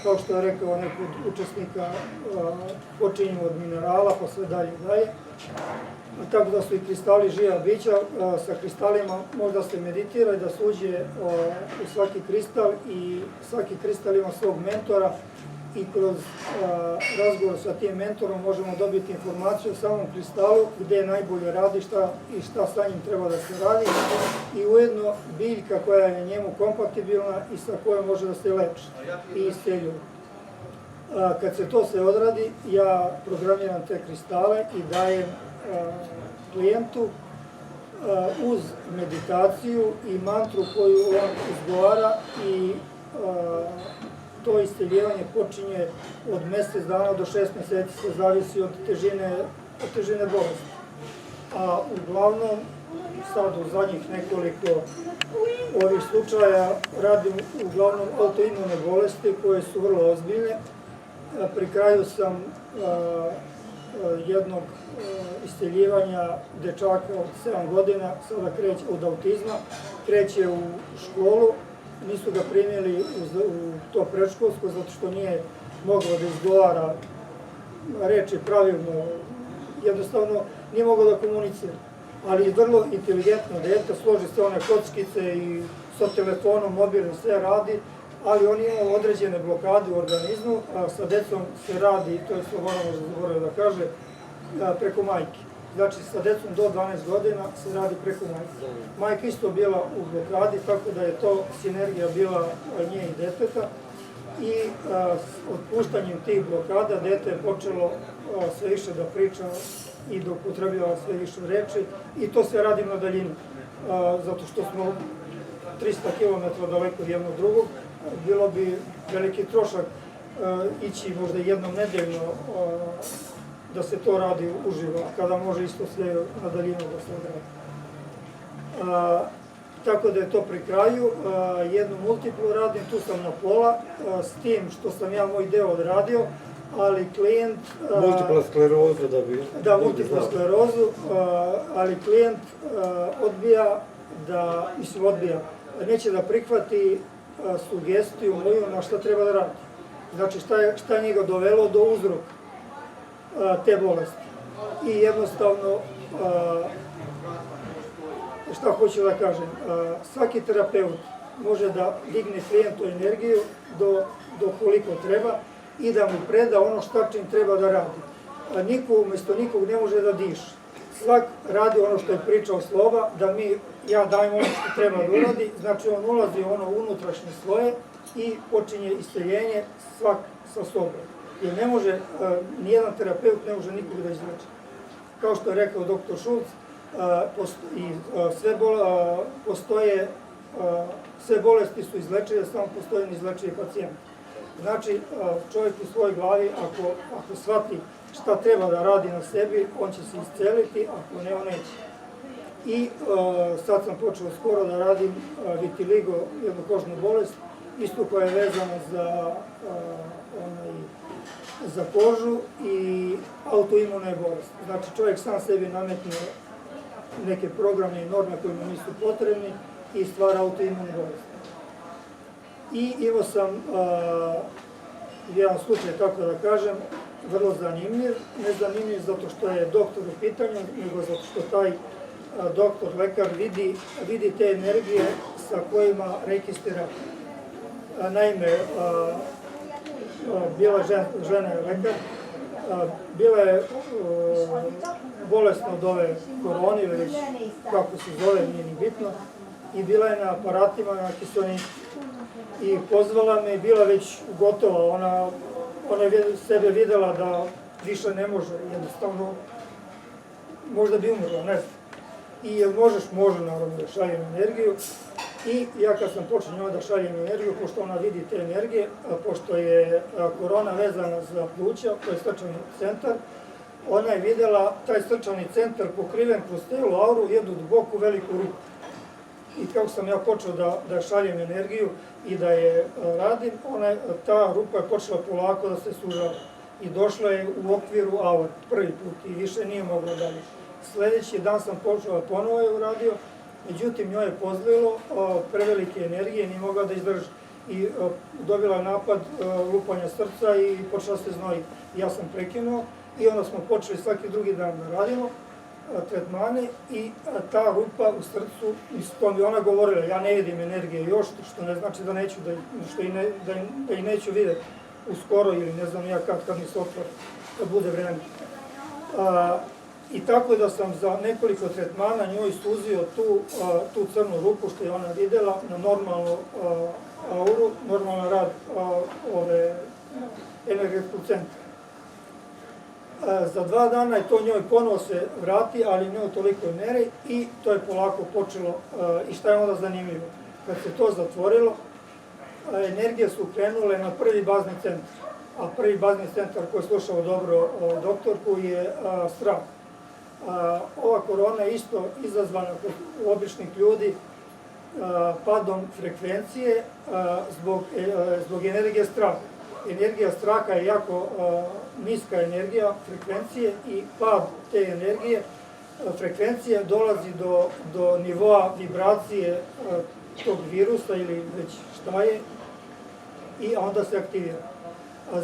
Speaker 8: kao što je rekao neko od učesnika, počinju od minerala pa sve dalje i dalje. Tako da su i kristali živa bića, sa kristalima možda se meditira i da se uđe u svaki kristal i svaki kristal ima svog mentora i kroz razgovor sa tim mentorom možemo dobiti informaciju o samom kristalu, gde najbolje radi i šta sa njim treba da se radi i ujedno biljka koja je njemu kompatibilna i sa kojom može da se leči i isceljuje. Kad se to sve odradi, ja programiram te kristale i dajem klijentu uz meditaciju i mantru koju on izgovara i to isceljevanje počinje od mjesec dana do 6 mjeseci, se zavisi od težine bolesti. A uglavnom, sad u zadnjih nekoliko ovih slučaja radim uglavnom autoimune bolesti koje su vrlo ozbiljne. Pri kraju sam jednog isceljivanja dečaka od 7 godina, sada kreće od autizma, kreće u školu. Nisu ga primili u to predškolsko zato što nije mogao da izgovara reči pravilno, jednostavno nije mogao da komunicira. Ali vrlo inteligentno dete, složi se one kockice i sa telefonom, mobilnim, sve radi, ali on ima određene blokade u organizmu, a sa decom se radi, to je Slobodan možda zaboravio da kaže, preko majke. Znači, sa decom do 12 godina se radi preko majke. Majka isto bila u blokadi, tako da je to sinergija bila nje i deteta. I otpuštanjem tih blokada dete je počelo sve više da priča i da upotrebljava sve više reči. I to sve radim na daljinu, zato što smo 300 km daleko jedno od drugog, bilo bi veliki trošak ići možda jednom nedeljno da se to radi uživo, kada može isto sve na daljinu da se odradi. Tako da je to pri kraju, jednu multiplu radim, tu sam na pola, s tim što sam ja moj deo odradio, ali klijent...
Speaker 2: Multipla skleroza da bi...
Speaker 8: Da, multipla sklerozu, ali klijent odbija da, neće da prihvati sugestiju moju na šta treba da radi. Znači šta je njega dovelo do uzroka te bolesti. I jednostavno, šta hoću da kažem, svaki terapeut može da digne klijentu energiju do koliko treba i da mu preda ono šta čim treba da radi. Niko umjesto nikog ne može da diše. Svak radi ono što je pričao Sloba, da ja dajem ono što treba da uradi, znači on ulazi u ono unutrašnje svoje i počinje isceljenje svak sa sobom. Jer ne može, nijedan terapeut ne može nikog da izleči. Kao što je rekao dr. Šulc, sve bolesti su izlečive, samo postoje neizlečivi pacijenti. Znači, čovjek u svojoj glavi, ako shvati šta treba da radi na sebi, on će se isceliti, ako ne, on neće. I sad sam počeo skoro da radim vitiligo, jednu kožnu bolest, isto koja je vezana za kožu i autoimune bolesti. Znači, čovjek sam sebi nametne neke programe i norme koje mu nisu potrebni i stvara autoimune bolesti. I imao sam jedan slučaj, tako da kažem, vrlo zanimljiv. Ne zanimljiv zato što je doktor u pitanju, nego zato što taj doktor, lekar, vidi te energije sa kojima reikiste radi. Naime, bila žena je lekar, bila je bolesna od ove korone, ili već kako se zove, nije ni bitno, i bila je na aparatima na kiselniku. I pozvala me i bila već gotova, ona je sebe videla da više ne može, jednostavno možda bi umrla, ne znam. I jel možeš? Može, naravno, da šaljem energiju. I ja kad sam počeo njoj da šaljem energiju, pošto ona vidi te energije, pošto je korona vezana za pluća, to je srčani centar, ona je videla taj srčani centar pokriven kroz celu auru, jednu duboku veliku rupu. I kako sam ja počeo da šaljem energiju i da je radim, ta rupa je počela polako da se sužava. I došla je u okviru aure, prvi put, i više nije mogla dalje. Sledeći dan sam počeo, ponovo je uradio, međutim njoj je pozlilo prevelike energije, nije mogla da izdrži. I dobila napad lupanja srca i počela se znojiti. Ja sam prekinuo i onda smo počeli svaki drugi dan da radimo tretmane i ta rupa u srcu, to mi ona govorila, ja ne vidim energije još, što ne znači da neću, da i neću vidjeti uskoro ili ne znam ja kad mi se otvori, kad bude vreme. I tako da sam za nekoliko tretmana njoj suzio tu crnu rupu što je ona videla na normalnu auru, normalan rad energetskog centra. Za 2 dana je to njoj ponovo se vrati, ali ne u tolikoj meri i to je polako počelo. I šta je onda zanimljivo? Kad se to zatvorilo, energije su krenule na prvi bazni centar. A prvi bazni centar koji je slušao dobro doktorku je strah. Ova korona je isto izazvana kod običnih ljudi padom frekvencije zbog energije straha. Energija straha je jako niska energija frekvencije i pad te energije frekvencije dolazi do nivoa vibracije tog virusa ili već šta je i onda se aktivira.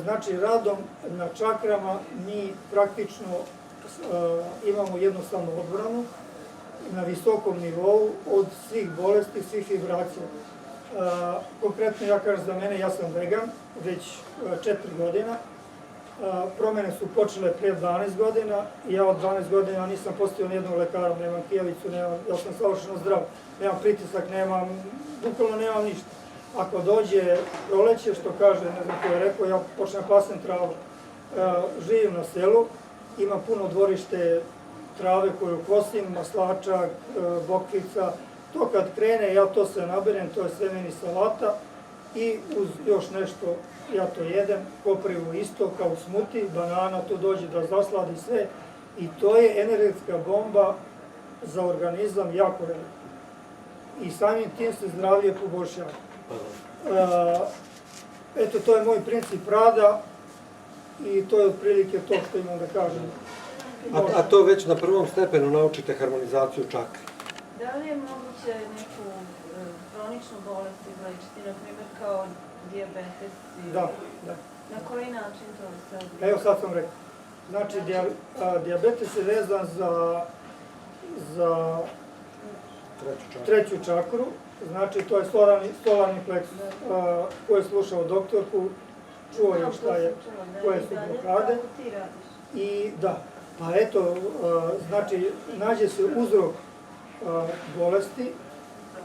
Speaker 8: Znači, radom na čakrama mi praktično imamo jednostavnu odbranu na visokom nivou od svih bolesti, svih vibracija. Konkretno ja kažem za mene, ja sam vegan već 4 godina. Promene su počele prije 12 godina i ja od 12 godina nisam postao nijednog lekara, nemam kijavicu, ja sam savršeno zdrav, nemam pritisak, bukvalno nemam ništa. Ako dođe proleće, što kaže, ne znam ko je rekao, ja počnem pasem travu. Živim na selu, imam puno dvorište trave koju kosim, maslača, bokvica, To kad krene, ja to sve naberem, to je sve meni salata i uz još nešto ja to jedem, koprivu isto kao smuti, banana, to dođe da zasladi sve i to je energetska bomba za organizam jako velika. I samim tim se zdravlje poboljšava. Eto, to je moj princip rada i to je otprilike to što imam da kažem.
Speaker 2: A to već na prvom stepenu naučite harmonizaciju čakri.
Speaker 1: Da li je moguće neku hroničnu bolest izlečiti, na primjer kao dijabetes?
Speaker 8: Da.
Speaker 1: Na koji način to sad?
Speaker 8: Evo sad sam rekao. Znači, dijabetes je vezan za treću čakru, znači to je solarni pleksus. Ko je slušao doktorku, čuo je šta je, koje su blokade. I da, pa eto, znači, nađe se uzrok bolesti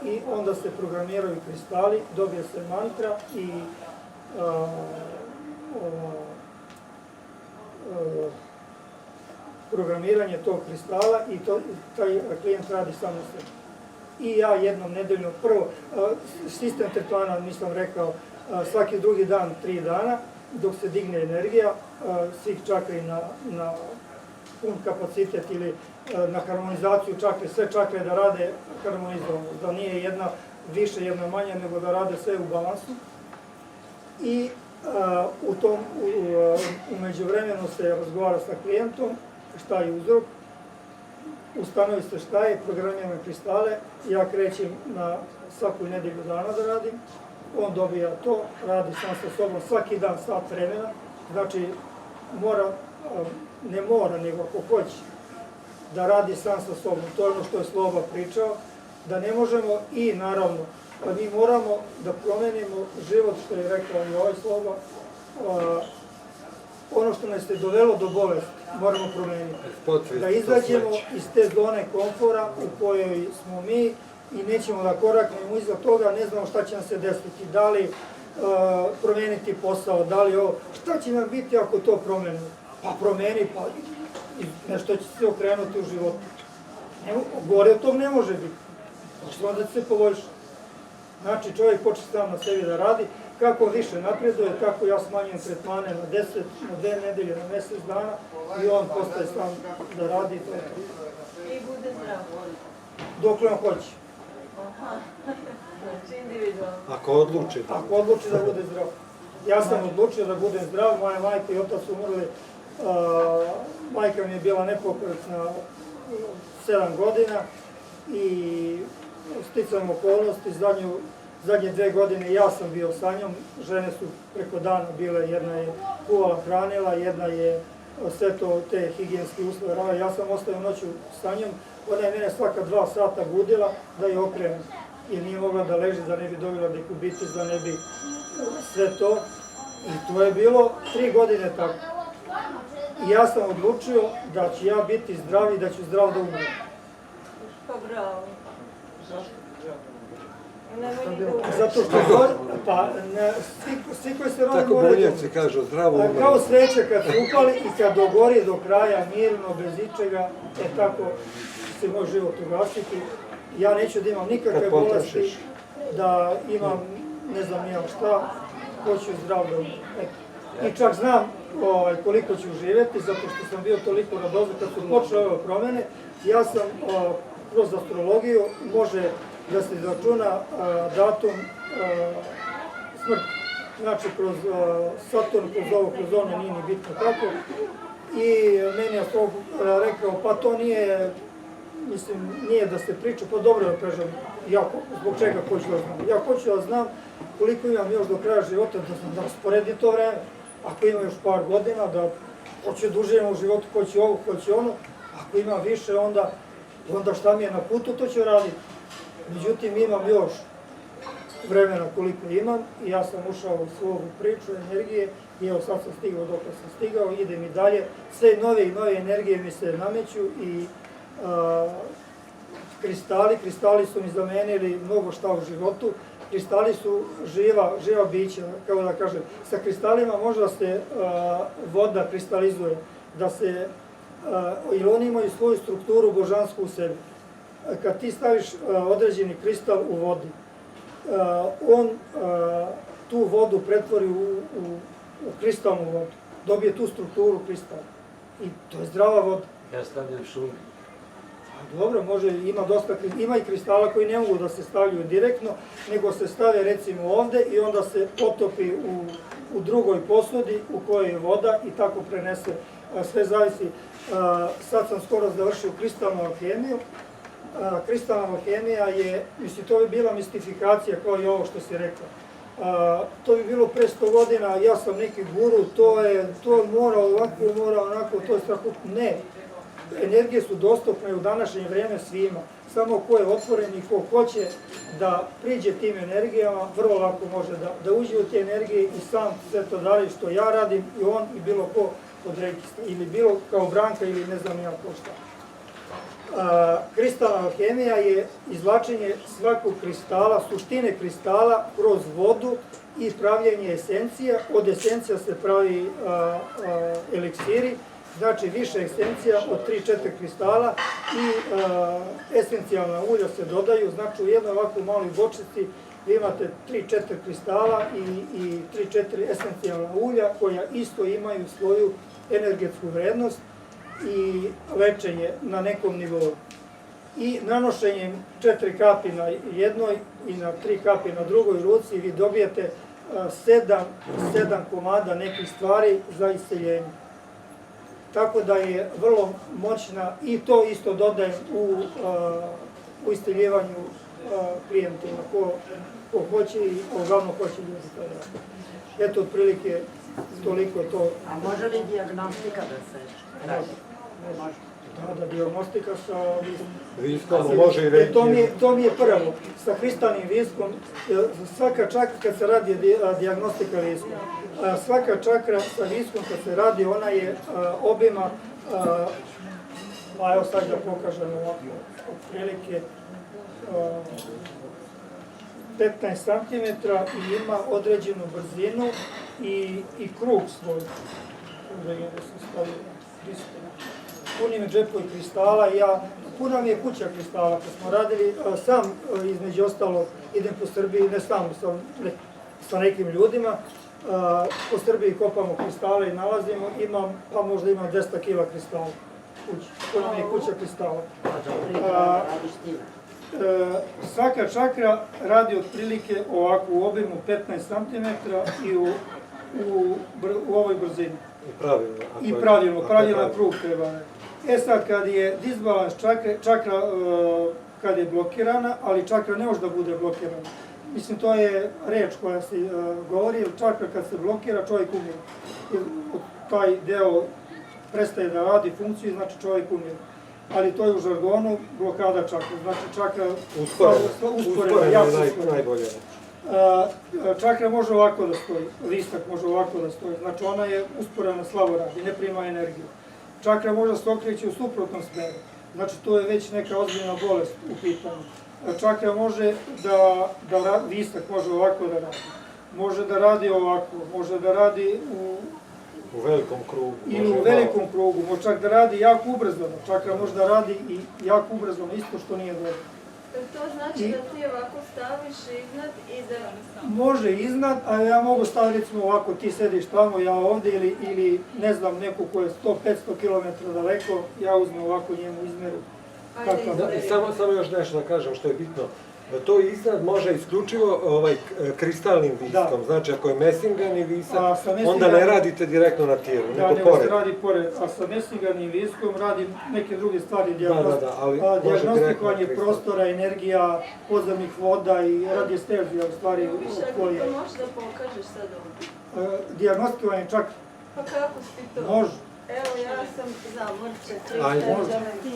Speaker 8: i onda se programiraju kristali, dobije se mantra i programiranje tog kristala i taj klijent radi samo sve. I ja jednom nedeljno, prvo, sistem tretmana, nisam rekao, svaki drugi dan, 3 dana, dok se digne energija, svih čakri na pun kapacitet ili na harmonizaciju čakre, sve čakre da rade harmonizovano, da nije jedna više, jedna manja, nego da rade sve u balansu. I u međuvremenu se razgovara sa klijentom, šta je uzrok, ustanovi se šta je, programiram kristale, ja krećem na svaku nedelju dana da radim, on dobija to, radi sam sa sobom svaki dan sat vremena, znači ne mora, nego ako hoće da radi sam sa sobom, to je ono što je Sloba pričao, da ne možemo i naravno, mi moramo da promenimo život, što je rekao i ovaj Sloba, ono što nas je dovelo do bolesti, moramo promeniti. Da izađemo iz te zone komfora u kojoj smo mi i nećemo da koraknemo iza toga, ne znamo šta će nam se desiti, da li promeniti posao, da li ovo, šta će nam biti ako to promenimo? Pa promeni, pa nešto će se okrenuti u životu. Gore od tog ne može biti, što onda će se poboljša. Znači čovjek počne sam na sebi da radi, kako više napreduje, kako ja smanjujem tretmane na 10, na 2 nedelje, na mjesec dana i on postaje sam da radi to.
Speaker 1: I bude zdrav.
Speaker 8: Dokle on hoće.
Speaker 1: Znači individualno.
Speaker 2: Ako odluči.
Speaker 8: Ako odluči da bude zdrav. Ja sam odlučio da budem zdrav, moja majka i otac su umrli, majka mi je bila nepokretna 7 godina i sticam okolnosti, zadnje 2 godine ja sam bio sa njom, žene su preko dana bile, jedna je kuvala, hranila, jedna je sve to, te higijenske uslove radila, ja sam ostao noću sa njom, ona je mene svaka 2 sata budila da je okrenem, jer nije mogla da leži, da ne bi dobila dekubitis, da ne bi sve to. I to je bilo 3 godine tako. I ja sam odlučio da ću ja biti zdrav i da ću zdrav da umrem.
Speaker 1: Pa bravo.
Speaker 8: Zato što svi koji se rodi
Speaker 2: tako boljevci kažu, zdravo umre.
Speaker 8: kao sveća kad se upali i kad dogori do kraja mirno, bez ičega, tako se moj život ugasiti. Ja neću da imam nikakve bolesti, da imam, ne znam nijam šta, hoću zdrav da umrem. I čak znam koliko ću živjeti, zato što sam bio toliko na dozu. Kad su počele ove promene, ja sam kroz astrologiju može da se izračuna datum smrti. Znači, kroz Saturn, kroz ono, nije ni bitno kako. I meni je to rekao, pa to nije, mislim, nije da se priča, pa dobro da kažem, zbog čega hoću da znam. Ja hoću da znam koliko imam još do kraja života, da rasporedim to vreme. Ako ima još par godina, da hoće duže ima u životu, hoće ovo, hoće ono. Ako ima više, onda šta mi je na putu, to ću raditi. Međutim, imam još vremena koliko imam i ja sam ušao u svoju priču energije i evo sad sam stigao dok sam stigao, idem i dalje. Sve nove i nove energije mi se nameću i kristali su mi zamenili mnogo šta u životu. Kristali su živa bića, kao da kažem. Sa kristalima može da se voda kristalizuje, da se, jer oni imaju svoju strukturu božansku u sebi. kad ti staviš određeni kristal u vodi, on tu vodu pretvori u kristalnu vodu, dobije tu strukturu kristala i to je zdrava voda.
Speaker 9: Ja stavljam šume.
Speaker 8: Dobro, može, ima i kristala koji ne mogu da se stavljaju direktno, nego se stave recimo ovde i onda se potopi u drugoj posudi u kojoj je voda i tako prenese. Sve zavisi. Sad sam skoro završio kristalnu alhemiju. Kristalna alhemija je, mislim, to bi bila mistifikacija kao i ovo što si rekla. To bi bilo pre 100 godina, ja sam neki guru, to mora ovako, mora onako, to je strahutno. Ne. Energije su dostupne u današnje vreme svima. Samo ko je otvoren i ko hoće da priđe tim energijama, vrlo lako može da uđe u te energije i sam sve to radi što ja radim i on i bilo ko od regista. Ili bilo kao Branka ili ne znam ja ko šta. Kristalna alhemija je izvlačenje svakog kristala, suštine kristala kroz vodu i pravljenje esencija. Od esencija se pravi eliksiri, znači više esencija od 3-4 kristala i esencijalna ulja se dodaju, znači u jednoj ovakvoj maloj bočici vi imate 3-4 kristala i 3-4 esencijalna ulja koja isto imaju svoju energetsku vrednost i lečenje na nekom nivou. I nanošenjem 4 kapi na jednoj i na 3 kapi na drugoj ruci vi dobijete 7 komada nekih stvari za isceljenje. Tako da je vrlo moćna i to isto dodajem u isceljivanju klijentima, ko hoće i uglavnom hoće ljudi to radi. Eto, otprilike toliko to.
Speaker 4: A može li dijagnostika da se radi?
Speaker 8: Da, dijagnostika sa
Speaker 2: viskom, može i reći.
Speaker 8: To mi je prvo. Sa kristalnim viskom, svaka čakra kad se radi dijagnostika viskom, svaka čakra sa viskom kad se radi, ona je obima, evo sad da pokažem ovako, otprilike 15 cm i ima određenu brzinu i krug svoj. Puni mi džepovi kristala i puna mi je kuća kristala. Kad smo radili, sam između ostalo idem po Srbiji, ne sam, sa nekim ljudima, po Srbiji kopamo kristale i nalazimo, možda imam 200 kila kristala u kući. Puna mi je kuća kristala. Svaka čakra radi otprilike ovako u obimu 15 cm i u ovoj brzini. I pravilno krug treba. Sad kad je disbalans čakra kad je blokirana, ali čakra ne može da bude blokirana. Mislim, to je reč koja se govori, jer čakra kad se blokira, čovjek umire. Taj deo prestaje da radi funkciju, znači čovjek umire. Ali to je u žargonu blokada čakra. Znači čakra usporena,
Speaker 2: najbolje.
Speaker 8: Čakra može ovako da stoji, listak može ovako da stoji, znači ona je usporena, slabo radi, ne prima energiju. Čakra može da se okreće u suprotnom smeru, znači to je već neka ozbiljna bolest u pitanju. Čakra može da listak može ovako da radi, može da radi ovako, može da radi
Speaker 2: u velikom krugu.
Speaker 8: Ili u velikom krugu, može čak da radi jako ubrzano, čakra može da radi i jako ubrzano, isto što nije dobro.
Speaker 1: To znači da ti ovako staviš iznad i da...
Speaker 8: Može iznad, a ja mogu staviti recimo ovako, ti sediš tamo, ja ovde ili ne znam, neko ko je 100-500 km daleko, ja uzmem ovako njemu izmeru.
Speaker 2: Samo još nešto da kažem što je bitno. To iznad može isključivo kristalnim viskom, znači ako je mesingani visak, onda ne radite direktno na tijeru, nego pored.
Speaker 8: Da, nego se radi pored, a sa mesinganim viskom radim neke druge stvari, dijagnostikovanje prostora, energija, podzemnih voda i radiestezija u stvari.
Speaker 1: Kako to možeš da pokažeš sad ovdje?
Speaker 8: Dijagnostikovanje čak.
Speaker 1: Pa kako si to?
Speaker 8: Može.
Speaker 1: Evo ja sam zamorče, ti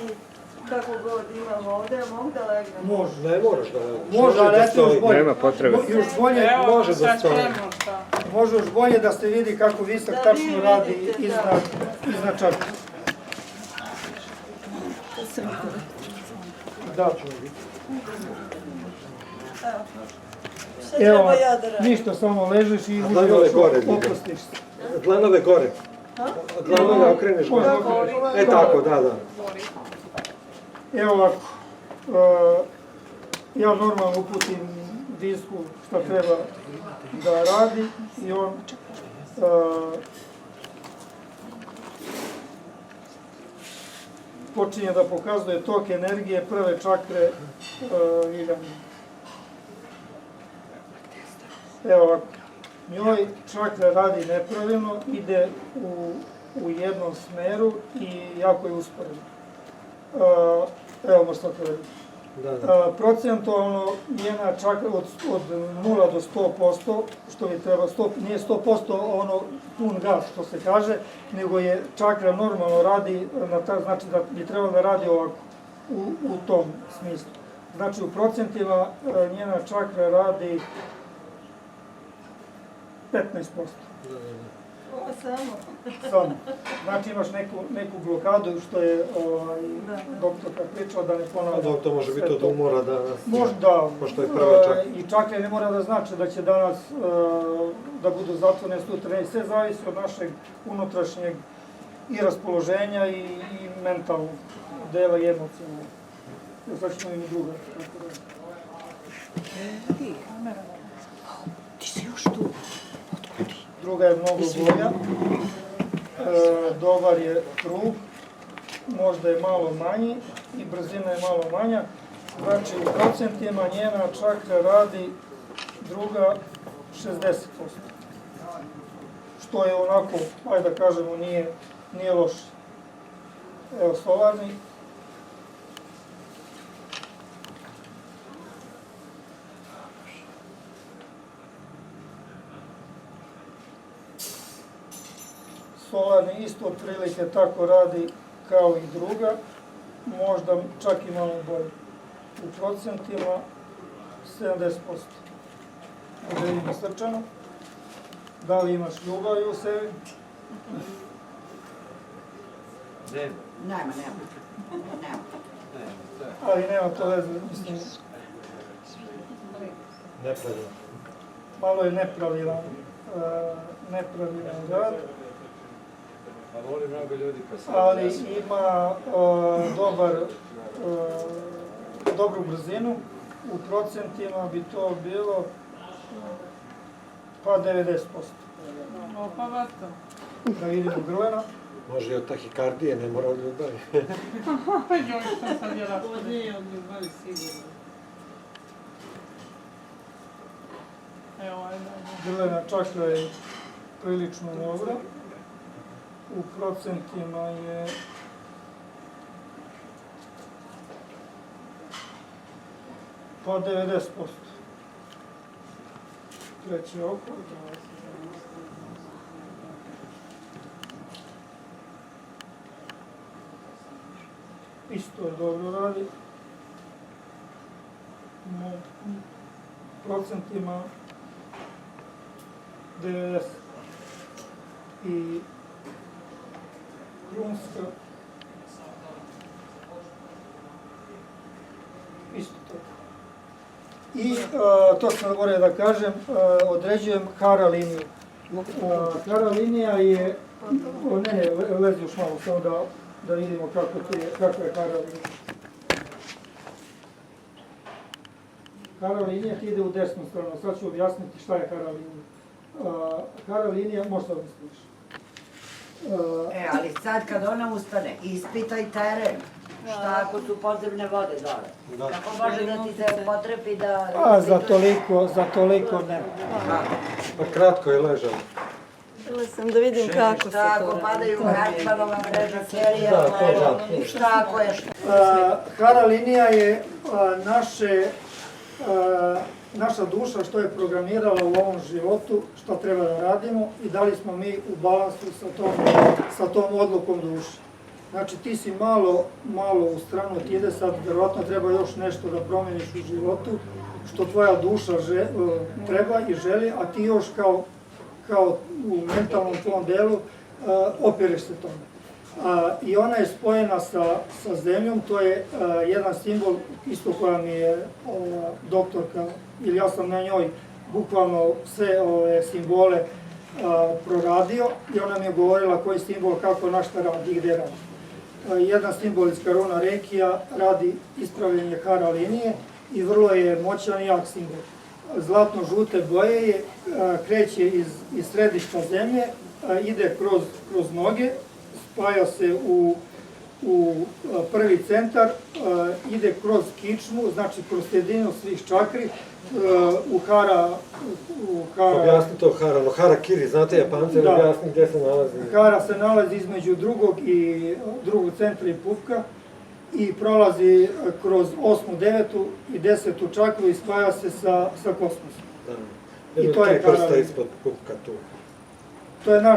Speaker 1: kako god imam ovdje, mogu da legnem?
Speaker 8: Može.
Speaker 2: Ne moraš da legneš.
Speaker 8: Može, ali eto još bolje.
Speaker 3: Nema potrebe.
Speaker 8: Još bolje
Speaker 2: može da stoji.
Speaker 8: Može još bolje da se vidi kako visak tačno radi iznad čakra. Da. Evo, ništa, samo ležeš i oprostiš se.
Speaker 2: Dlanove gore. Dlanove okreneš gore. Tako, da.
Speaker 8: Evo ovako. ja normalno uputim disku šta treba da radi i on počinje da pokazuje tok energije prve čakre iljanja. Evo ovako, njoj čakra radi nepravilno, ide u jednom smeru i jako je usporeno. Evo možda to vidite. Procentualno njena čakra od 0 do 100%, što bi treba, nije 100% ono pun gas što se kaže, nego je čakra normalno radi, znači da bi trebalo da radi ovako, u tom smislu. Znači u procentima njena čakra radi 15%. Samo. Znači imaš neku blokadu što je doktorka pričala da ne ponavlja.
Speaker 2: A to može biti od umora danas.
Speaker 8: Možda,
Speaker 2: pošto je prva čakra.
Speaker 8: I čakre ne mora da znači da će danas da budu zatvorene sutra. I sve zavisi od našeg unutrašnjeg i raspoloženja i mentalnog dela i emocionalnog. Sad ćemo i druga.
Speaker 5: Ti si još tu.
Speaker 8: Druga je mnogo bolja, dobar je krug, možda je malo manji i brzina je malo manja. Znači u procentima njena čakra radi druga 60%. Što je onako, ajde da kažemo, nije loše. Evo solarni. Solarni isto otprilike tako radi kao i druga, možda čak i malo bolje. U procentima 70%. Da vidimo srčano. Da li imaš ljubavi u sebi?
Speaker 4: Nema.
Speaker 8: Ali nema to veze, mislim.
Speaker 2: Nepravilno.
Speaker 8: Malo je nepravilan rad. Ali ima dobru brzinu, u procentima bi to bilo pa 90%.
Speaker 6: Pa vato.
Speaker 8: Da vidimo grlena.
Speaker 2: Može i od tahikardije, ne mora od ljubavi.
Speaker 6: Joj, što sad je raspred. Od nije od ljubavi sigurno. Evo, ajde.
Speaker 8: Grlena čakra je prilično dobra. U procentima je pa 90%. Treće oko. Isto je dobro radi. U procentima 90. I krunska isto to. I to sam zaboravio da kažem, određujem Hara liniju. Hara linija je, ne, lezi još malo, samo da vidimo kako je Hara linija. Hara linija ti ide u desnu stranu, sad ću objasniti šta je Hara linija. Hara linija, možda misliš.
Speaker 9: Ali sad kad ona ustane, ispitaj teren. Šta ako su podzemne vode dole? Kako može da ti se potrepi da...
Speaker 8: Za toliko ne.
Speaker 2: Pa kratko je ležao.
Speaker 1: Htjela sam da vidim kako se to radi.
Speaker 9: Šta ako padaju Hartmanova mreža, serija, šta ako je...
Speaker 8: Hara linija je naša duša što je programirala u ovom životu, što treba da radimo i da li smo mi u balansu sa tom odlukom duše. Znači ti si malo u stranu, ti ide sad, verovatno treba još nešto da promeniš u životu, što tvoja duša treba i želi, a ti još kao u mentalnom tvom delu opireš se tome. I ona je spojena sa zemljom, to je jedan simbol, isto koja mi je doktorka, ili ja sam na njoj bukvalno sve ove simbole proradio i ona mi je govorila koji simbol, kako na šta radi i gde radi. jedna simbolska runa rekija radi ispravljanje hara linije i vrlo je moćan i jak simbol. Zlatno-žute boje je, kreće iz središta zemlje, ide kroz noge, spaja se u prvi centar, ide kroz kičmu, znači kroz sredinu svih čakri, u hara...
Speaker 2: Objasni to hara, hara kiri, znate Japance, objasni gdje se nalazi.
Speaker 8: Hara se nalazi između drugog centra i pupka i prolazi kroz 8., 9. i 10. čakru i spaja se sa kosmosom.
Speaker 2: I to je prsta ispod pupka tu.
Speaker 8: To je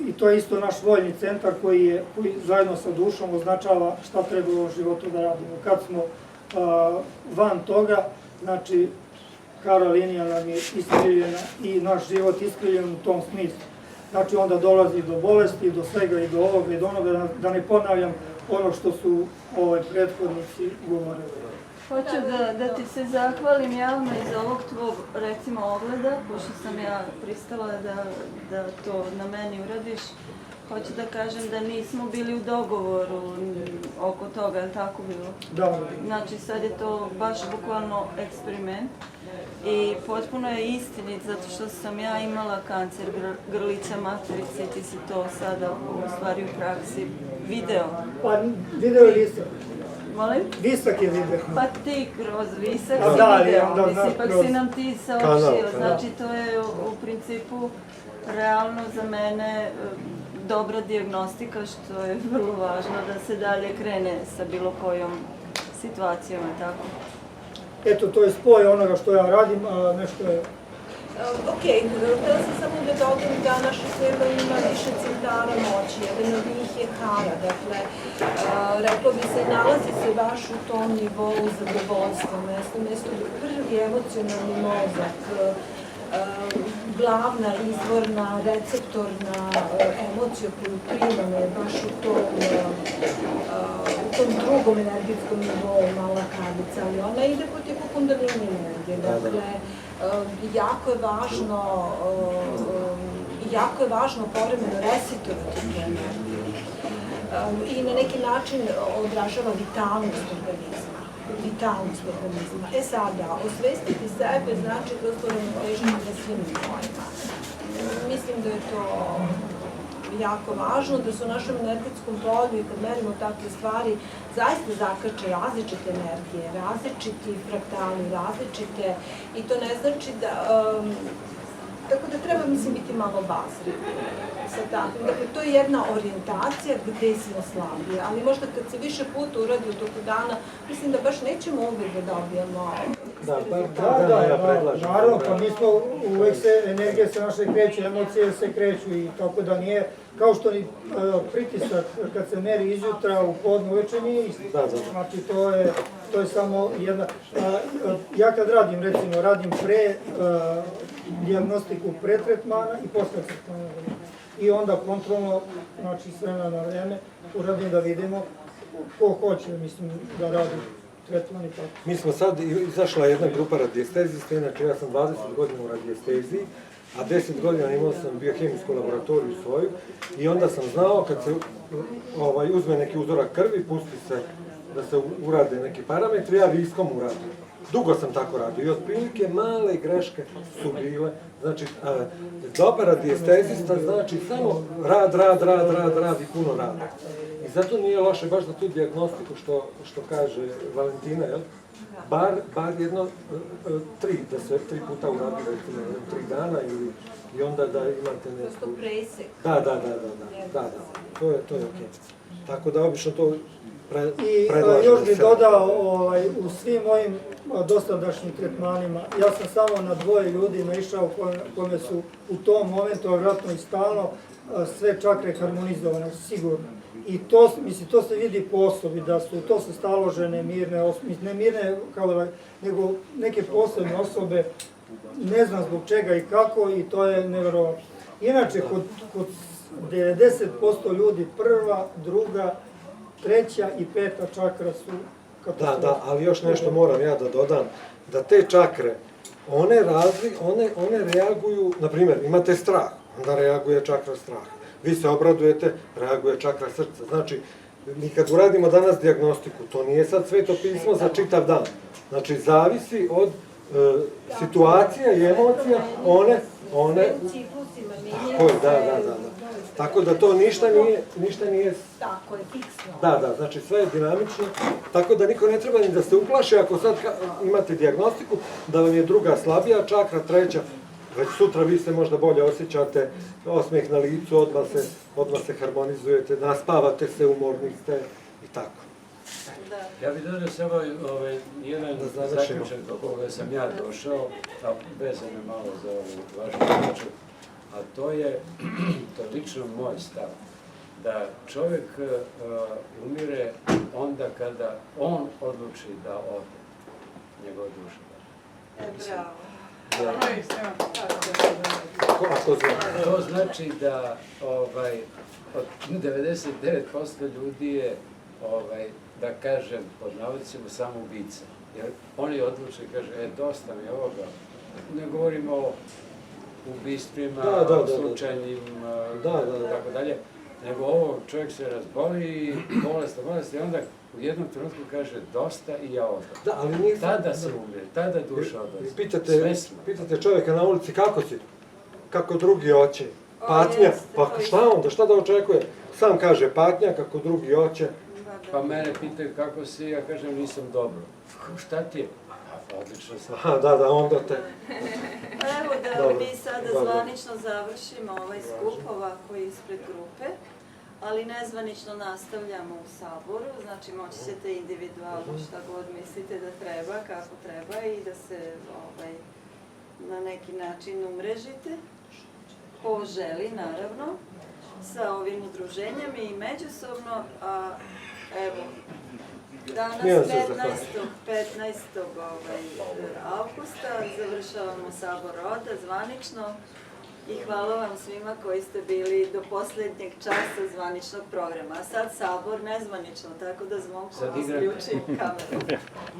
Speaker 8: i to je isto naš voljni centar koji zajedno sa dušom označava šta treba u životu da radimo. Kad smo van toga, znači hara linija nam je iskrivljena i naš život iskrivljen u tom smislu. Znači onda dolazi do bolesti, do svega i do ovoga i do onoga, da ne ponavljam ono što su prethodnici govorili.
Speaker 1: Hoću da ti se zahvalim javno iz ovog tvog, recimo, ogleda, pošto sam ja pristala da to na meni uradiš. Hoću da kažem da nismo bili u dogovoru oko toga, je li tako bilo?
Speaker 8: Da.
Speaker 1: Znači sad je to baš bukvalno eksperiment i potpuno je istinit zato što sam ja imala kancer grlića materice i ti si to sada u stvari u praksi video.
Speaker 8: Pa video je visak.
Speaker 1: Molim?
Speaker 8: Visak je video.
Speaker 1: Pa ti kroz visak si video, mislim, ipak si nam ti saopštio, znači to je u principu realno za mene dobra dijagnostika, što je vrlo važno da se dalje krene sa bilo kojom situacijom, tako?
Speaker 8: Eto, to je spoj onoga što ja radim, a nešto je...
Speaker 10: Ok, htjela sam samo da dodam da naša seba ima više centara moći, jedan od njih je hara, dakle, reklo bi se, nalazi se baš u tom nivou zadovoljstva, mesto prvi emocionalni mozak, glavna, izvorna, receptorna emocija koju primamo je baš u tom drugom energetskom nivou, mala kardica, ali ona ide po tipu kundalini energije, dakle, jako je važno povremeno resetovati tu energiju i na neki način odražava vitalnost organizma. E sada, osvestiti sebe znači kroz uravnoteženje na svim nivoima. Mislim da je to jako važno, da se u našem energetskom polju i kad merimo takve stvari zaista zakače različite energije, različiti fraktali, različite, i to ne znači da... Tako da treba, mislim, biti malo bazri sa takvim. Dakle, to je jedna orijentacija gde smo slabiji, ali možda kad se više puta uradi u toku dana, mislim da baš nećemo uvijek da dobijemo...
Speaker 8: Da, naravno, pa mi smo, uvek se, energije se naše kreću, emocije se kreću i tako da nije, kao što ni pritisak kad se meri izjutra u podne uveče nije isti. Znači, to je samo jedna... Ja kad radim, recimo, radim pre dijagnostiku pre tretmana i posle tretmana. I onda kontrolno, znači s vremena na vreme, uradim da vidimo ko hoće, mislim, da radi tretman i tako.
Speaker 2: Mi smo sad, izašla jedna grupa radijestezista, inače ja sam 20 godina u radijesteziji, a 10 godina imao sam biohemijsku laboratoriju svoju i onda sam znao kad se uzme neki uzorak krvi, pusti se da se urade neki parametri, ja viskom uradim. Dugo sam tako radio i otprilike male greške su bile. Znači, dobar radijestezista znači samo rad i puno rada. I zato nije loše baš za tu dijagnostiku što kaže Valentina, jel? Bar jedno, da se 3 puta uradi, recimo, 3 dana i onda da imate neku...
Speaker 10: Prosto presek.
Speaker 2: Da, to je okej. Tako da obično to
Speaker 8: I još bih dodao, u svim mojim dosadašnjim tretmanima, ja sam samo na 2 ljudi naišao kome su u tom momentu, a vjerojatno i stalno, sve čakre harmonizovane, sigurno. I to se vidi po osobi, da su to se staložene, mirne, ne mirne, nego neke posebne osobe, ne znam zbog čega i kako, i to je nevjerovatno. Inače, kod 90% ljudi prva, druga, 3. i 5. čakra su katastrofa.
Speaker 2: Da, ali još nešto moram ja da dodam, da te čakre, one reaguju, na primjer, imate strah, onda reaguje čakra straha. Vi se obradujete, reaguje čakra srca. Znači, mi kad uradimo danas dijagnostiku, to nije sad sveto pismo za čitav dan. Znači, zavisi od situacija i emocija, one...
Speaker 10: Ciklusima
Speaker 2: Tako je, da. Tako da to ništa nije...
Speaker 10: Tako je, fiksno.
Speaker 2: Da, znači sve je dinamično, tako da niko ne treba ni da se uplaši ako sad imate dijagnostiku, da vam je druga slabija čakra, treća, već sutra vi se možda bolje osjećate, osmeh na licu, odmah se harmonizujete, naspavate se, umorni ste i tako.
Speaker 3: Ja bih dodao samo jedan zaključak do koga sam ja došao, a vezan je malo za ovu vašu priču, a to je lično moj stav, da čovjek umire onda kada on odluči da ode, njegova duša.
Speaker 1: Bravo.
Speaker 3: To znači da od 99% ljudi je, da kažem, pod navodicima, samo ubica. Jer oni odluče i kaže, dosta mi je ovoga. Ne govorimo o ubistvima, slučajnim, tako dalje, nego ovo čovjek se razboli i bolest i onda u jednom trenutku kaže dosta i ja odam. Tada se umire, tada duša odlazi.
Speaker 2: Pitate čovjeka na ulici kako si, kako drugi hoće, patnja, pa šta onda, šta da očekuje? Sam kaže patnja, kako drugi hoće.
Speaker 3: Pa mene pitaju kako si, ja kažem nisam dobro. Šta ti je? Odlično sam.
Speaker 2: Aha, da, onda te...
Speaker 1: Evo da mi sada zvanično završimo ovaj skup ovako ispred grupe, ali nezvanično nastavljamo u Saboru, znači moći ćete individualno šta god mislite da treba, kako treba i da se na neki način umrežite, ko želi naravno, sa ovim udruženjem i međusobno, a evo, danas 15. Avgusta završavamo Sabor roda zvanično i hvala vam svima koji ste bili do posljednjeg časa zvaničnog programa. A sad Sabor nezvanično, tako da Zvonko isključi kameru.